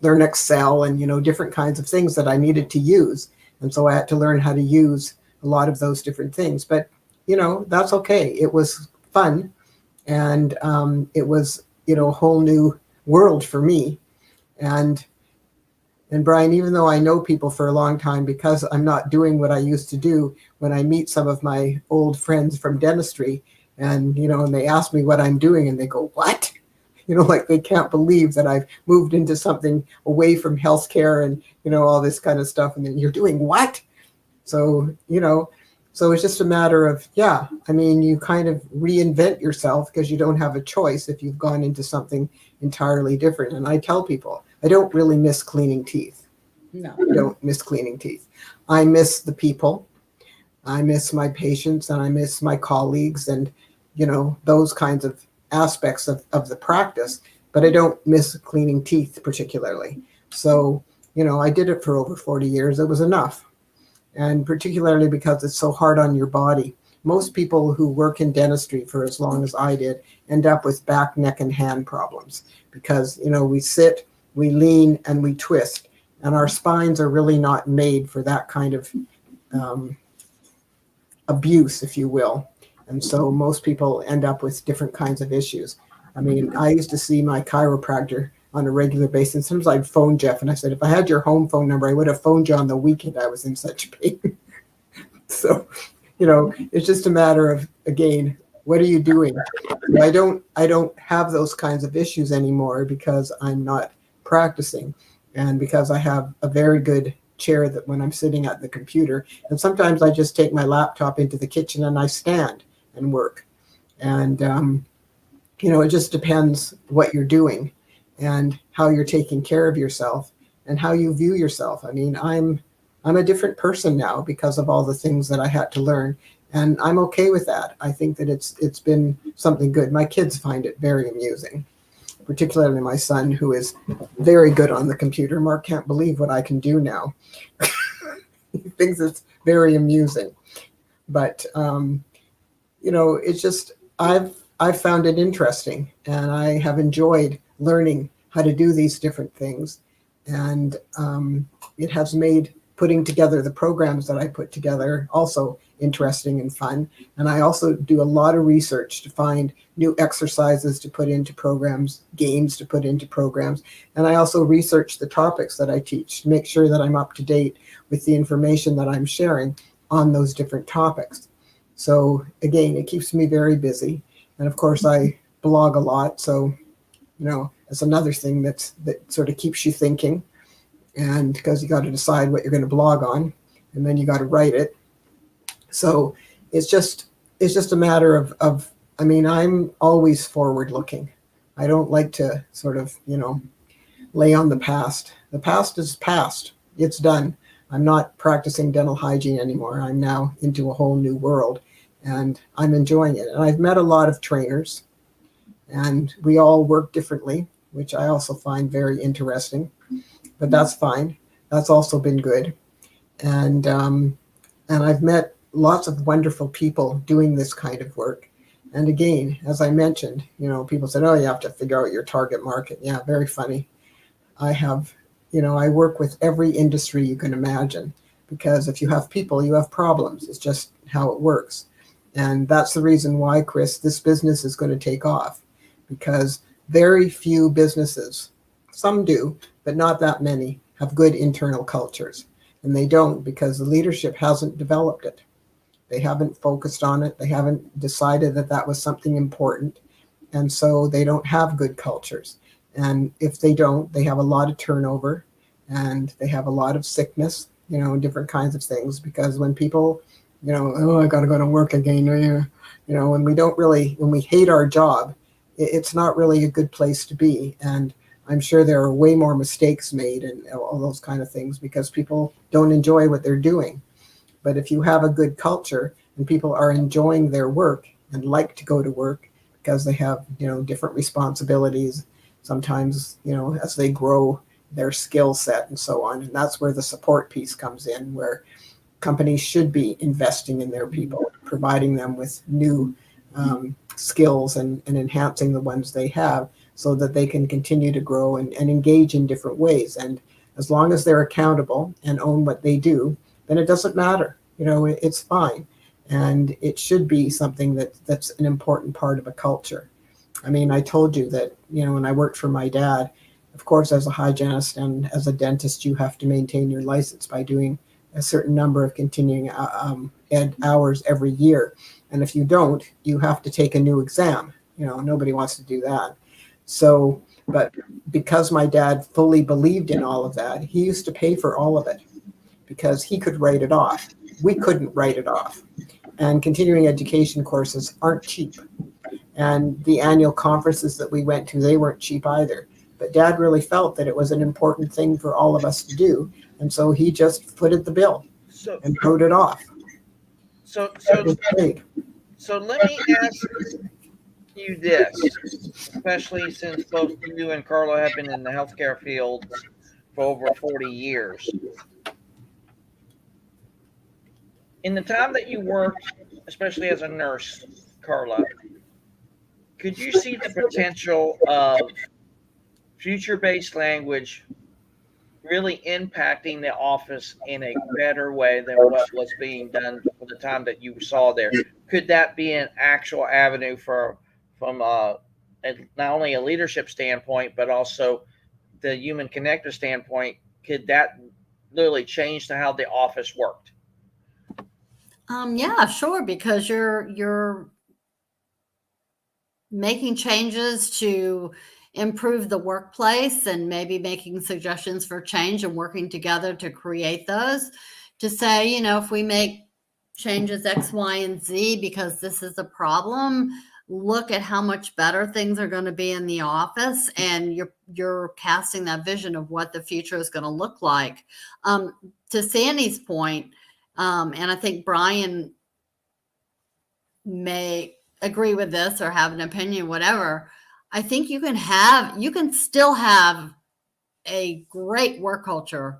learn Excel and, different kinds of things that I needed to use. And so I had to learn how to use a lot of those different things, but that's okay. It was fun. And it was, a whole new world for me. And Brian, even though I know people for a long time, because I'm not doing what I used to do, when I meet some of my old friends from dentistry and, and they ask me what I'm doing and they go, what? Like they can't believe that I've moved into something away from healthcare and, all this kind of stuff. And then you're doing what? So, so it's just a matter of, yeah, I mean, you kind of reinvent yourself because you don't have a choice if you've gone into something entirely different. And I tell people, I don't really miss cleaning teeth. No. I don't miss cleaning teeth. I miss the people. I miss my patients and I miss my colleagues and, those kinds of aspects of the practice, but I don't miss cleaning teeth particularly. So, I did it for over 40 years. It was enough. And particularly because it's so hard on your body. Most people who work in dentistry for as long as I did end up with back, neck, and hand problems because, we sit, we lean, and we twist. And our spines are really not made for that kind of abuse, if you will. And so most people end up with different kinds of issues. I mean, I used to see my chiropractor on a regular basis. Sometimes I'd phone Jeff and I said, if I had your home phone number, I would have phoned you on the weekend. I was in such pain. So, it's just a matter of, again, what are you doing? I don't have those kinds of issues anymore because I'm not practicing and because I have a very good chair that when I'm sitting at the computer, and sometimes I just take my laptop into the kitchen and I stand and work. And, it just depends what you're doing and how you're taking care of yourself and how you view yourself. I mean, I'm a different person now because of all the things that I had to learn, and I'm okay with that. I think that it's been something good. My kids find it very amusing, particularly my son, who is very good on the computer. Mark can't believe what I can do now. He thinks it's very amusing, but it's just I've found it interesting, and I have enjoyed learning how to do these different things, and it has made putting together the programs that I put together also interesting and fun. And I also do a lot of research to find new exercises to put into programs, games to put into programs. And I also research the topics that I teach to make sure that I'm up to date with the information that I'm sharing on those different topics. So again, it keeps me very busy. And of course, I blog a lot. So, it's another thing that sort of keeps you thinking. And because you got to decide what you're going to blog on, and then you got to write it. So it's just a matter of I mean, I'm always forward looking. I don't like to sort of, lay on the past. The past is past. It's done. I'm not practicing dental hygiene anymore. I'm now into a whole new world, and I'm enjoying it. And I've met a lot of trainers, and we all work differently, which I also find very interesting. But that's fine. That's also been good. And I've met lots of wonderful people doing this kind of work. And again, as I mentioned, people said, oh, you have to figure out your target market. Yeah, very funny. I have, I work with every industry you can imagine, because if you have people, you have problems. It's just how it works. And that's the reason why, Chris, this business is going to take off, because very few businesses, some do, but not that many, have good internal cultures. And they don't, because the leadership hasn't developed it. They haven't focused on it. They haven't decided that that was something important. And so they don't have good cultures. And if they don't, they have a lot of turnover, and they have a lot of sickness, different kinds of things. Because when people, oh, I got to go to work again, when we hate our job, it's not really a good place to be. And I'm sure there are way more mistakes made and all those kind of things because people don't enjoy what they're doing. But if you have a good culture and people are enjoying their work and like to go to work because they have, different responsibilities, sometimes, as they grow their skill set and so on. And that's where the support piece comes in, where companies should be investing in their people, providing them with new skills and enhancing the ones they have, so that they can continue to grow and engage in different ways. And as long as they're accountable and own what they do, then it doesn't matter. It's fine. And it should be something that's an important part of a culture. I mean, I told you that, when I worked for my dad, of course, as a hygienist and as a dentist, you have to maintain your license by doing a certain number of continuing ed hours every year. And if you don't, you have to take a new exam. Nobody wants to do that. So, but because my dad fully believed in all of that, he used to pay for all of it because he could write it off. we couldn't write it off. And continuing education courses aren't cheap. And the annual conferences that we went to, they weren't cheap either. But Dad really felt that it was an important thing for all of us to do. And so he just footed the bill So, and wrote it off. so, It was so, paid. so let me ask you this, especially since both you and Carla have been in the healthcare field for over 40 years. In the time that you worked, especially as a nurse, Carla, could you see the potential of future-based language really impacting the office in a better way than what was being done for the time that you saw there? Could that be an actual avenue from not only a leadership standpoint, but also the human connector standpoint? Could that literally change to how the office worked? Yeah, sure, because you're making changes to improve the workplace and maybe making suggestions for change and working together to create those, to say, you know, if we make changes X, Y, and Z because this is a problem, look at how much better things are going to be in the office, and you're casting that vision of what the future is going to look like. To Sandy's point, and I think Brian may agree with this or have an opinion, whatever. I think you can still have a great work culture,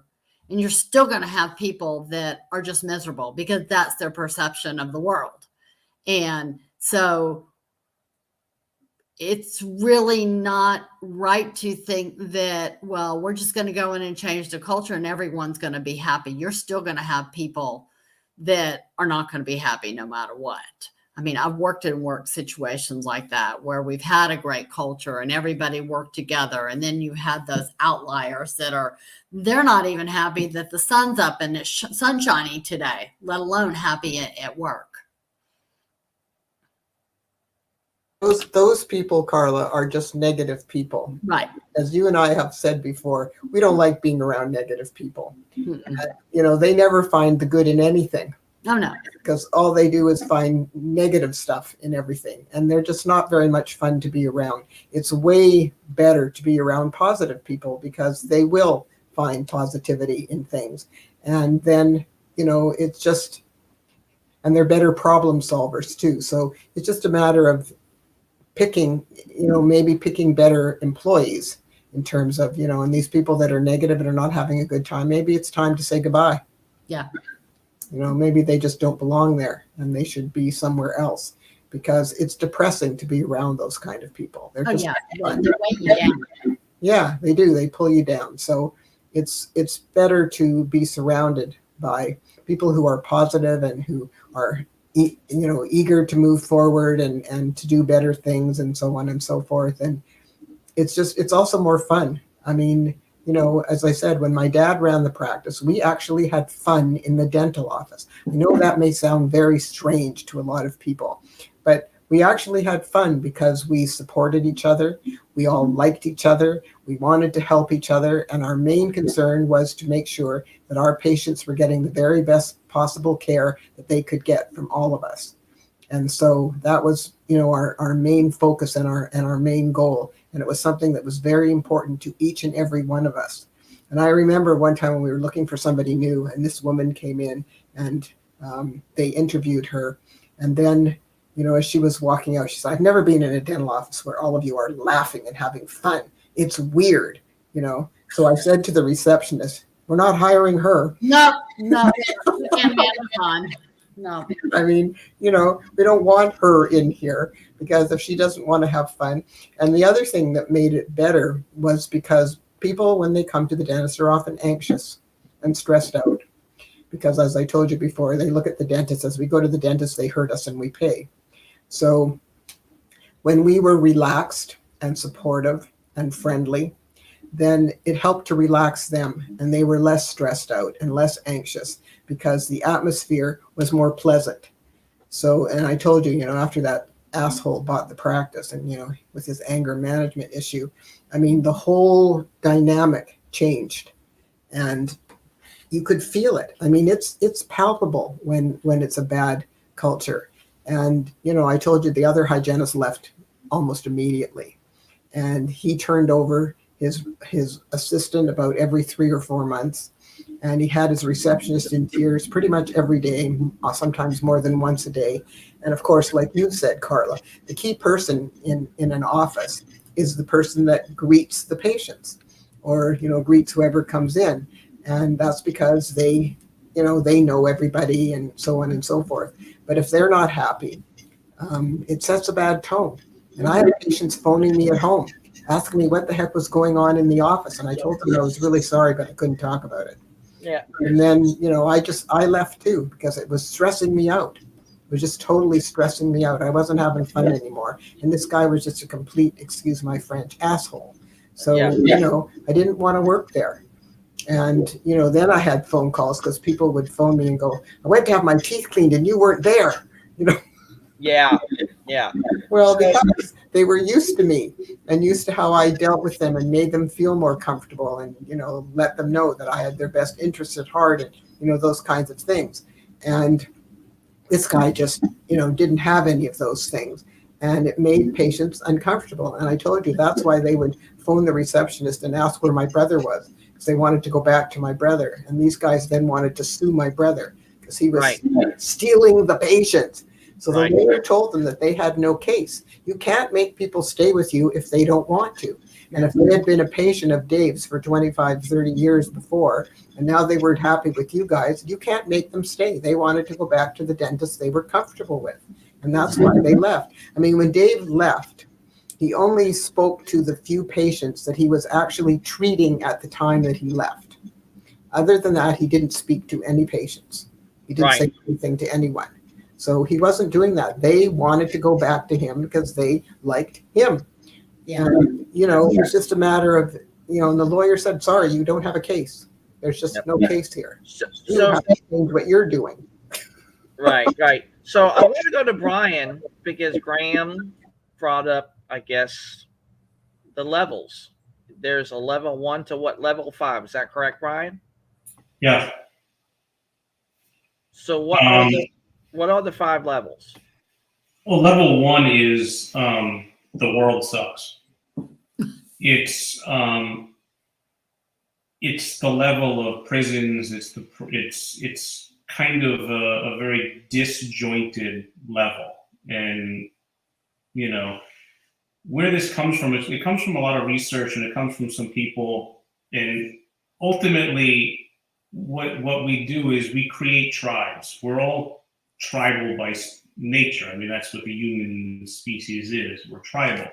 and you're still going to have people that are just miserable because that's their perception of the world. And so it's really not right to think that, well, we're just going to go in and change the culture and everyone's going to be happy. You're still going to have people that are not going to be happy no matter what. I mean, I've worked in work situations like that where we've had a great culture and everybody worked together. And then you had those outliers they're not even happy that the sun's up and it's sunshiny today, let alone happy at work. Those people, Carla, are just negative people. Right. As you and I have said before, we don't like being around negative people. Mm-mm. They never find the good in anything. Oh, no. Because all they do is find negative stuff in everything. And they're just not very much fun to be around. It's way better to be around positive people because they will find positivity in things. And then, it's just, and they're better problem solvers too. So it's just a matter of picking, maybe picking better employees in terms of, and these people that are negative and are not having a good time, maybe it's time to say goodbye. Yeah. Maybe they just don't belong there and they should be somewhere else because it's depressing to be around those kind of people. They're just They weigh you down. Yeah, they do. They pull you down. So it's better to be surrounded by people who are positive and who are eager to move forward and to do better things and so on and so forth. And it's also more fun. I mean, as I said, when my dad ran the practice, we actually had fun in the dental office. I know that may sound very strange to a lot of people, but we actually had fun because we supported each other. We all liked each other. We wanted to help each other. And our main concern was to make sure that our patients were getting the very best possible care that they could get from all of us. And so that was, our main focus and our main goal. And it was something that was very important to each and every one of us. And I remember one time when we were looking for somebody new and this woman came in and they interviewed her. And then, as she was walking out, she said, I've never been in a dental office where all of you are laughing and having fun. It's weird, So I said to the receptionist, we're not hiring her. No, we can't handle fun. No. I mean, we don't want her in here because if she doesn't want to have fun. And the other thing that made it better was because people, when they come to the dentist, are often anxious and stressed out. Because as I told you before, they look at the dentist. As we go to the dentist, they hurt us and we pay. So when we were relaxed and supportive and friendly, then it helped to relax them and they were less stressed out and less anxious because the atmosphere was more pleasant. So, and I told you, after that asshole bought the practice and, with his anger management issue, I mean, the whole dynamic changed. And you could feel it. I mean, it's palpable when it's a bad culture. And, you know, I told you the other hygienist left almost immediately. And he turned over his assistant about every 3 or 4 months. And he had his receptionist in tears pretty much every day, sometimes more than once a day. And of course, like you said, Carla, the key person in an office is the person that greets the patients or, you know, greets whoever comes in. And that's because they know everybody and so on and so forth. But if they're not happy, it sets a bad tone. And I had patients phoning me at home, asking me what the heck was going on in the office. And I told them I was really sorry, but I couldn't talk about it. Yeah. And then, you know, I left too because it was stressing me out. It was just totally stressing me out. I wasn't having fun anymore. And this guy was just a complete, excuse my French, asshole. So, you know, I didn't want to work there. And, you know, then I had phone calls because people would phone me and go, I went to have my teeth cleaned and you weren't there, you know. Yeah. Yeah. Well, because they were used to me and used to how I dealt with them and made them feel more comfortable and, you know, let them know that I had their best interests at heart and, you know, those kinds of things. And this guy just, you know, didn't have any of those things. And it made patients uncomfortable. And I told you that's why they would phone the receptionist and ask where my brother was, because they wanted to go back to my brother. And these guys then wanted to sue my brother because he was stealing the patients. So the lawyer told them that they had no case. You can't make people stay with you if they don't want to. And if they had been a patient of Dave's for 25, 30 years before, and now they weren't happy with you guys, you can't make them stay. They wanted to go back to the dentist they were comfortable with. And that's why they left. I mean, when Dave left, he only spoke to the few patients that he was actually treating at the time that he left. Other than that, he didn't speak to any patients. He didn't say anything to anyone. So he wasn't doing that. They wanted to go back to him because they liked him. Yeah. And, you know, it was just a matter of, you know, and the lawyer said, sorry, you don't have a case. There's just no case here. You have to change what you're doing. Right. So I want to go to Brian because Graham brought up, I guess, the levels. There's a level 1 to what level 5? Is that correct, Brian? Yeah. So what are the 5 levels? Well, level 1 is the world sucks. It's the level of prisons. It's kind of a very disjointed level, and you know where this comes from. It comes from a lot of research, and it comes from some people. And ultimately, what we do is we create tribes. We're all tribal by nature. I mean, that's what the human species is. We're tribal.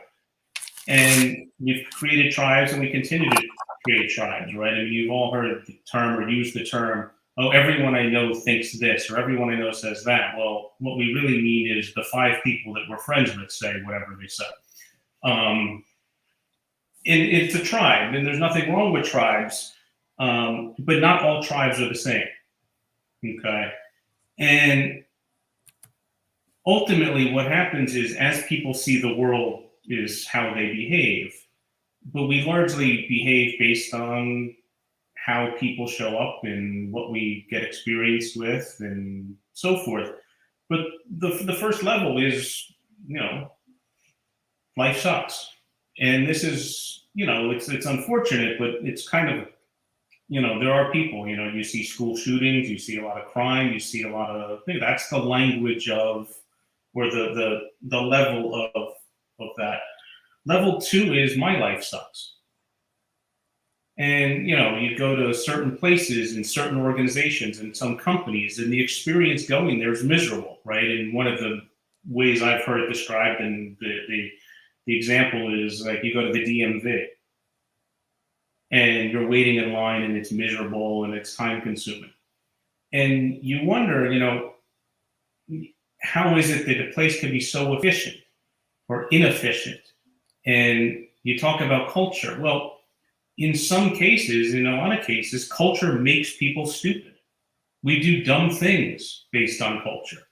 And we've created tribes and we continue to create tribes, right? I mean, you've all heard the term or used the term, oh, everyone I know thinks this or everyone I know says that. Well, what we really mean is the 5 people that we're friends with say whatever they say. It's a tribe, and there's nothing wrong with tribes, but not all tribes are the same, okay? And ultimately what happens is as people see the world is how they behave, but we largely behave based on how people show up and what we get experienced with and so forth. But the first level is, you know, life sucks. And this is, you know, it's unfortunate, but it's kind of, you know, there are people, you know, you see school shootings, you see a lot of crime, you see a lot of things. That's the language of, or the level of that. Level 2 is my life sucks. And, you know, you go to certain places and certain organizations and some companies, and the experience going there is miserable, right? And one of the ways I've heard it described, and the example is like you go to the DMV and you're waiting in line and it's miserable and it's time consuming. And you wonder, you know, how is it that a place can be so efficient or inefficient? And you talk about culture. Well, in some cases, in a lot of cases, culture makes people stupid. We do dumb things based on culture,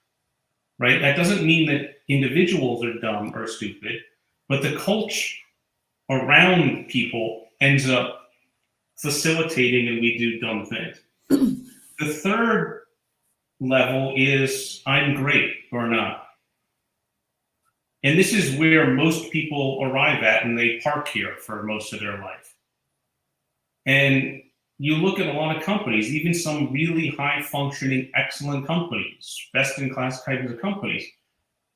right? That doesn't mean that individuals are dumb or stupid, but the culture around people ends up facilitating and we do dumb things. The third level is I'm great or not. And this is where most people arrive at, and they park here for most of their life. And you look at a lot of companies, even some really high functioning, excellent companies, best in class kinds of companies,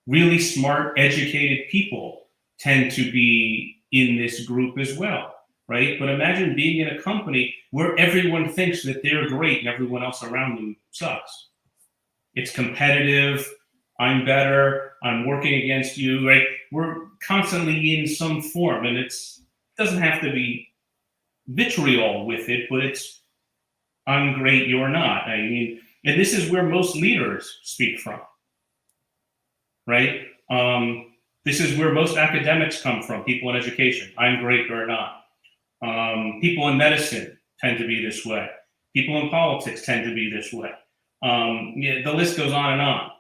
really smart, educated people tend to be in this group as well, right? But imagine being in a company where everyone thinks that they're great and everyone else around them sucks. It's competitive. I'm better. I'm working against you, right? We're constantly in some form, and it doesn't have to be vitriol with it, but it's I'm great, you're not. I mean, and this is where most leaders speak from, right? This is where most academics come from, people in education. I'm great, you're not. People in medicine tend to be this way. People in politics tend to be this way. Yeah, the list goes on and on.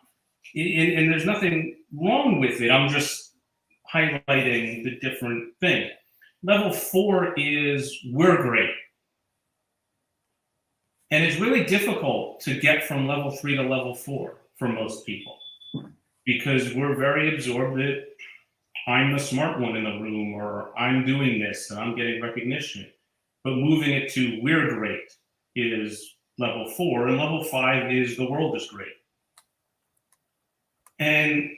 And there's nothing wrong with it. I'm just highlighting the different thing. Level 4 is we're great. And it's really difficult to get from level 3 to level 4 for most people, because we're very absorbed that I'm the smart one in the room, or I'm doing this and I'm getting recognition. But moving it to we're great is level 4, and level 5 is the world is great. And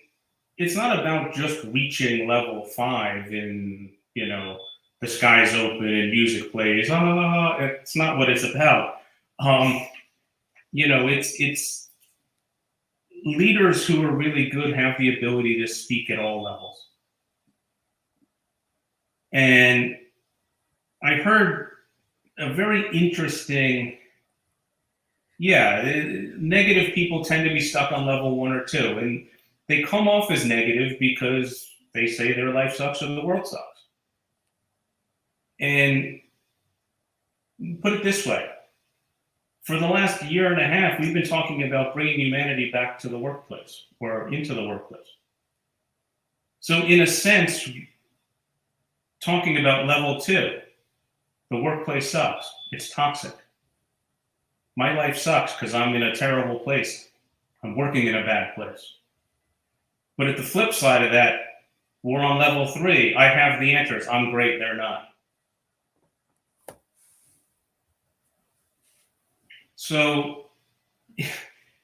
it's not about just reaching level 5 and, the sky's open and music plays. It's not what it's about. It's leaders who are really good have the ability to speak at all levels. And I heard a very interesting, negative people tend to be stuck on level 1 or 2. And they come off as negative because they say their life sucks or the world sucks. And put it this way, for the last year and a half, we've been talking about bringing humanity back to the workplace or into the workplace. So in a sense, talking about level 2, the workplace sucks. It's toxic. My life sucks because I'm in a terrible place. I'm working in a bad place. But at the flip side of that, we're on level 3. I have the answers. I'm great. They're not. So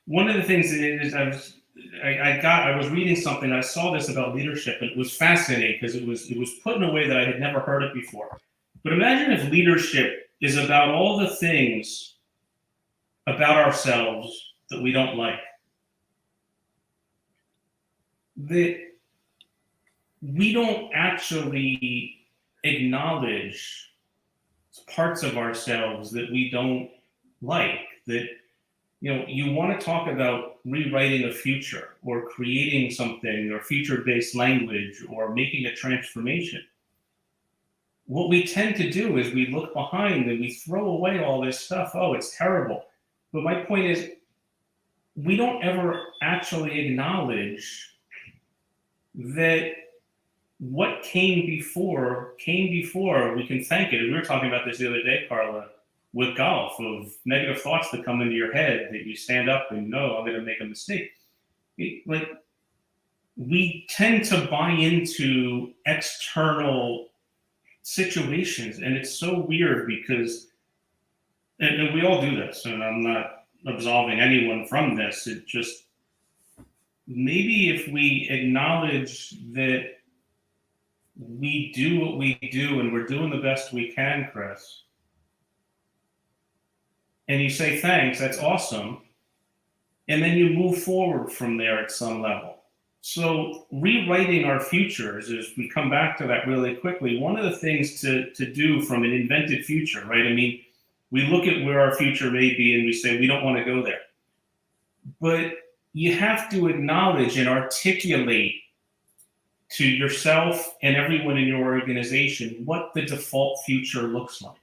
one of the things is I was reading something. I saw this about leadership, and it was fascinating because it was put in a way that I had never heard it before. But imagine if leadership is about all the things about ourselves that we don't like, that we don't actually acknowledge parts of ourselves that we don't like, that you want to talk about rewriting a future or creating something or future-based language or making a transformation. What we tend to do is we look behind and we throw away all this stuff. Oh, it's terrible. But my point is, we don't ever actually acknowledge that what came before. We can thank it. And we were talking about this the other day, Carla, with golf, of negative thoughts that come into your head that you stand up and know I'm going to make a mistake. We tend to buy into external situations, and it's so weird because, and we all do this, and I'm not absolving anyone from this. It just, maybe if we acknowledge that we do what we do and we're doing the best we can, Chris, and you say thanks, that's awesome, and then you move forward from there at some level. So rewriting our futures, as we come back to that really quickly, one of the things to do from an invented future, right? I mean, we look at where our future may be and we say we don't want to go there. But you have to acknowledge and articulate to yourself and everyone in your organization what the default future looks like.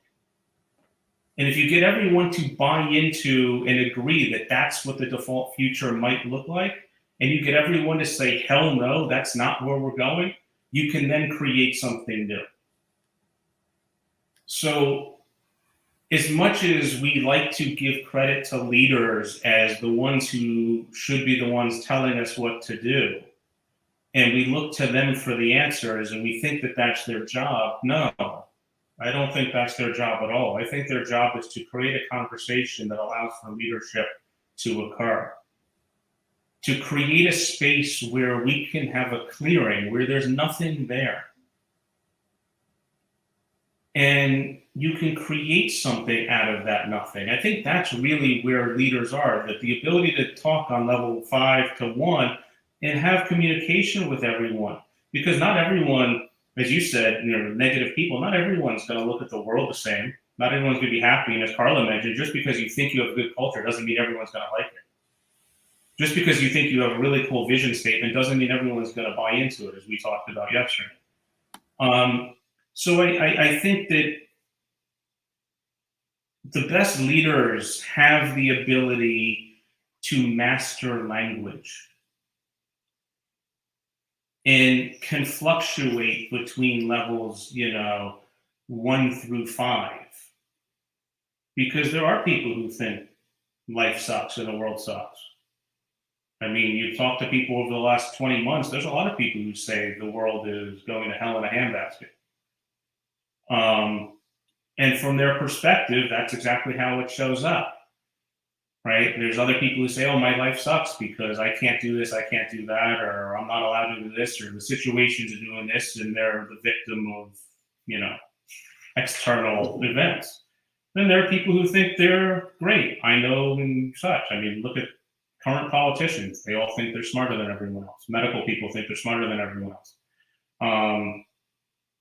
And if you get everyone to buy into and agree that that's what the default future might look like, and you get everyone to say, hell no, that's not where we're going, you can then create something new. So as much as we like to give credit to leaders as the ones who should be the ones telling us what to do, and we look to them for the answers and we think that that's their job, no, I don't think that's their job at all. I think their job is to create a conversation that allows for leadership to occur, to create a space where we can have a clearing, where there's nothing there. And you can create something out of that nothing. I think that's really where leaders are, that the ability to talk on level 5 to 1 and have communication with everyone. Because not everyone, as you said, negative people, not everyone's going to look at the world the same. Not everyone's going to be happy. And as Carla mentioned, just because you think you have a good culture doesn't mean everyone's going to like it. Just because you think you have a really cool vision statement doesn't mean everyone's going to buy into it, as we talked about yesterday. So I think that the best leaders have the ability to master language and can fluctuate between levels, 1 through 5. Because there are people who think life sucks and the world sucks. I mean, you've talked to people over the last 20 months, there's a lot of people who say the world is going to hell in a handbasket. And from their perspective, that's exactly how it shows up, right? There's other people who say, oh, my life sucks because I can't do this, I can't do that, or I'm not allowed to do this, or the situations are doing this, and they're the victim of, external events. Then there are people who think they're great, I know, and such. I mean, look at current politicians. They all think they're smarter than everyone else. Medical people think they're smarter than everyone else.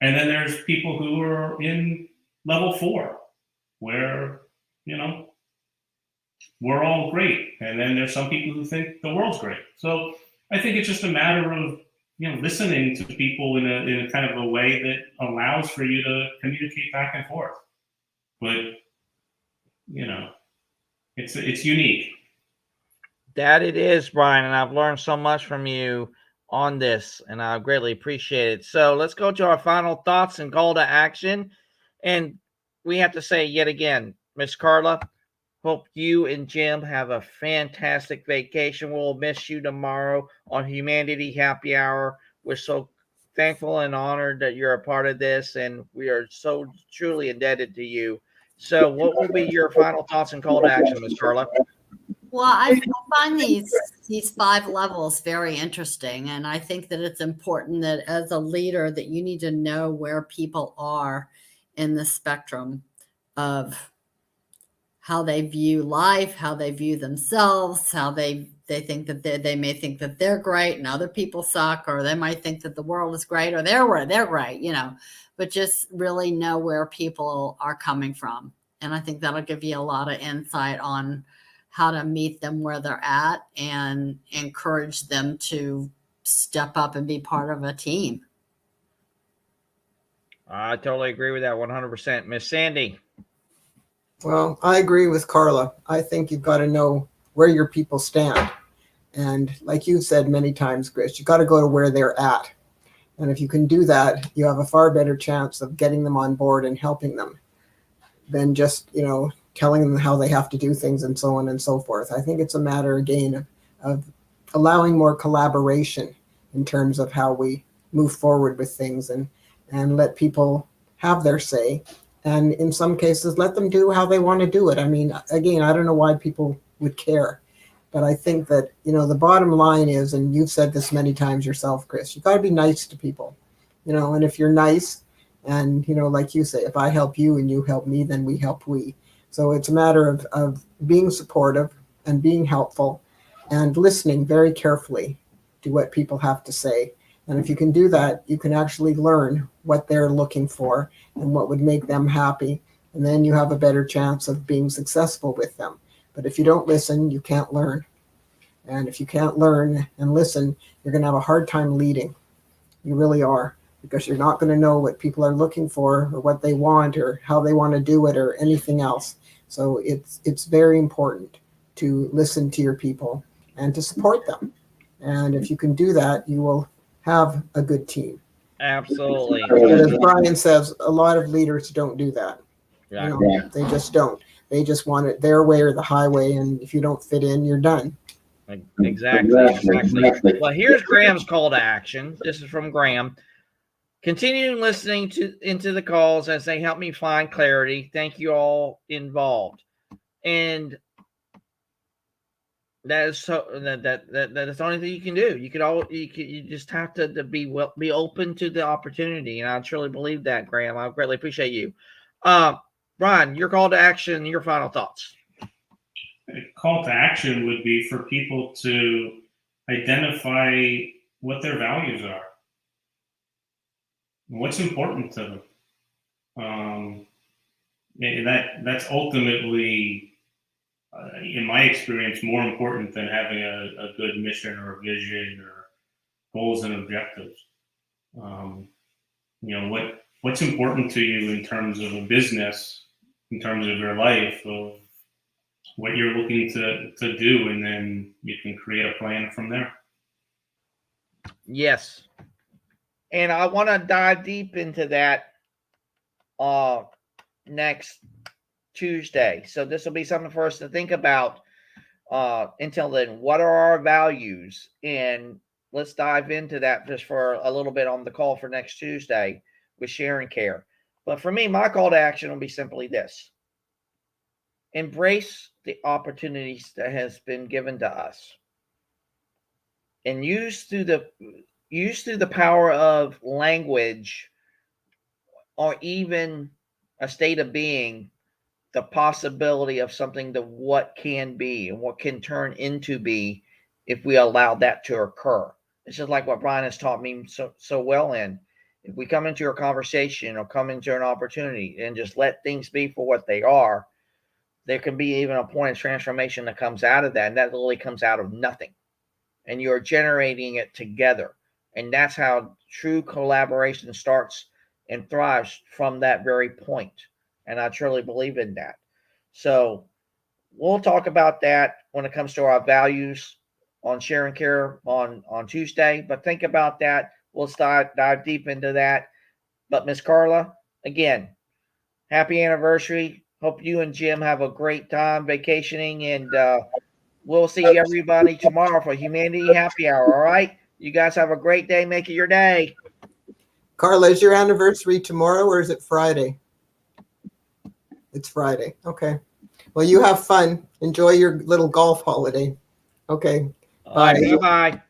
And then there's people who are in level 4, where, we're all great. And then there's some people who think the world's great. So I think it's just a matter of, listening to people in a kind of a way that allows for you to communicate back and forth. But, it's unique. That it is, Brian, and I've learned so much from you on this, and I greatly appreciate it. So let's go to our final thoughts and call to action. And we have to say yet again, Miss Carla, hope you and Jim have a fantastic vacation. We'll miss you tomorrow on Humanity Happy Hour. We're so thankful and honored that you're a part of this, and we are so truly indebted to you. So what will be your final thoughts and call to action, Miss Carla? Well, I find these 5 levels very interesting, and I think that it's important that as a leader that you need to know where people are in the spectrum of how they view life, how they view themselves, how they think that they may think that they're great and other people suck, or they might think that the world is great or they're great, but just really know where people are coming from. And I think that'll give you a lot of insight on how to meet them where they're at and encourage them to step up and be part of a team. I totally agree with that 100%. Miss Sandy. Well, I agree with Carla. I think you've got to know where your people stand. And like you said many times, Chris, you've got to go to where they're at. And if you can do that, you have a far better chance of getting them on board and helping them than just, telling them how they have to do things and so on and so forth. I think it's a matter, again, of allowing more collaboration in terms of how we move forward with things and let people have their say. And in some cases, let them do how they want to do it. I mean, again, I don't know why people would care. But I think that, the bottom line is, and you've said this many times yourself, Chris, you got to be nice to people, and if you're nice and, like you say, if I help you and you help me, then we help we. So it's a matter of being supportive and being helpful and listening very carefully to what people have to say. And if you can do that, you can actually learn what they're looking for and what would make them happy. And then you have a better chance of being successful with them. But if you don't listen, you can't learn. And if you can't learn and listen, you're going to have a hard time leading. You really are, because you're not going to know what people are looking for or what they want or how they want to do it or anything else. So it's very important to listen to your people and to support them. And if you can do that, you will have a good team. Absolutely. But as Brian says, a lot of leaders don't do that. Exactly. They just don't. They just want it their way or the highway, and if you don't fit in, you're done. Exactly. Well, here's Graham's call to action. This is from Graham. Continuing listening into the calls as they help me find clarity. Thank you all involved. And that is so that is the only thing you can do. You just have to be open to the opportunity, and I truly believe that, Graham. I greatly appreciate you. Brian, your call to action, your final thoughts. A call to action would be for people to identify what their values are, what's important to them. And that's ultimately, in my experience, more important than having a good mission or a vision or goals and objectives. What's important to you in terms of a business, in terms of your life, of what you're looking to do, and then you can create a plan from there. Yes. And I want to dive deep into that next Tuesday. So this will be something for us to think about. Until then, what are our values? And let's dive into that just for a little bit on the call for next Tuesday with Sharing Care. But for me, my call to action will be simply this: embrace the opportunities that has been given to us, and use through the power of language or even a state of being the possibility of something to what can be and what can turn into be if we allow that to occur. This is like what Brian has taught me so well in. If we come into a conversation or come into an opportunity and just let things be for what they are, there can be even a point of transformation that comes out of that, and that literally comes out of nothing. And you're generating it together. And that's how true collaboration starts and thrives, from that very point. And I truly believe in that. So we'll talk about that when it comes to our values on Sharing Care on Tuesday. But think about that. We'll dive deep into that. But Miss Carla, again, happy anniversary. Hope you and Jim have a great time vacationing, and we'll see everybody tomorrow for Humanity Happy Hour. All right? You guys have a great day. Make it your day. Carla, is your anniversary tomorrow or is it Friday? It's Friday. Okay. Well, you have fun. Enjoy your little golf holiday. Okay. All right. Bye-bye.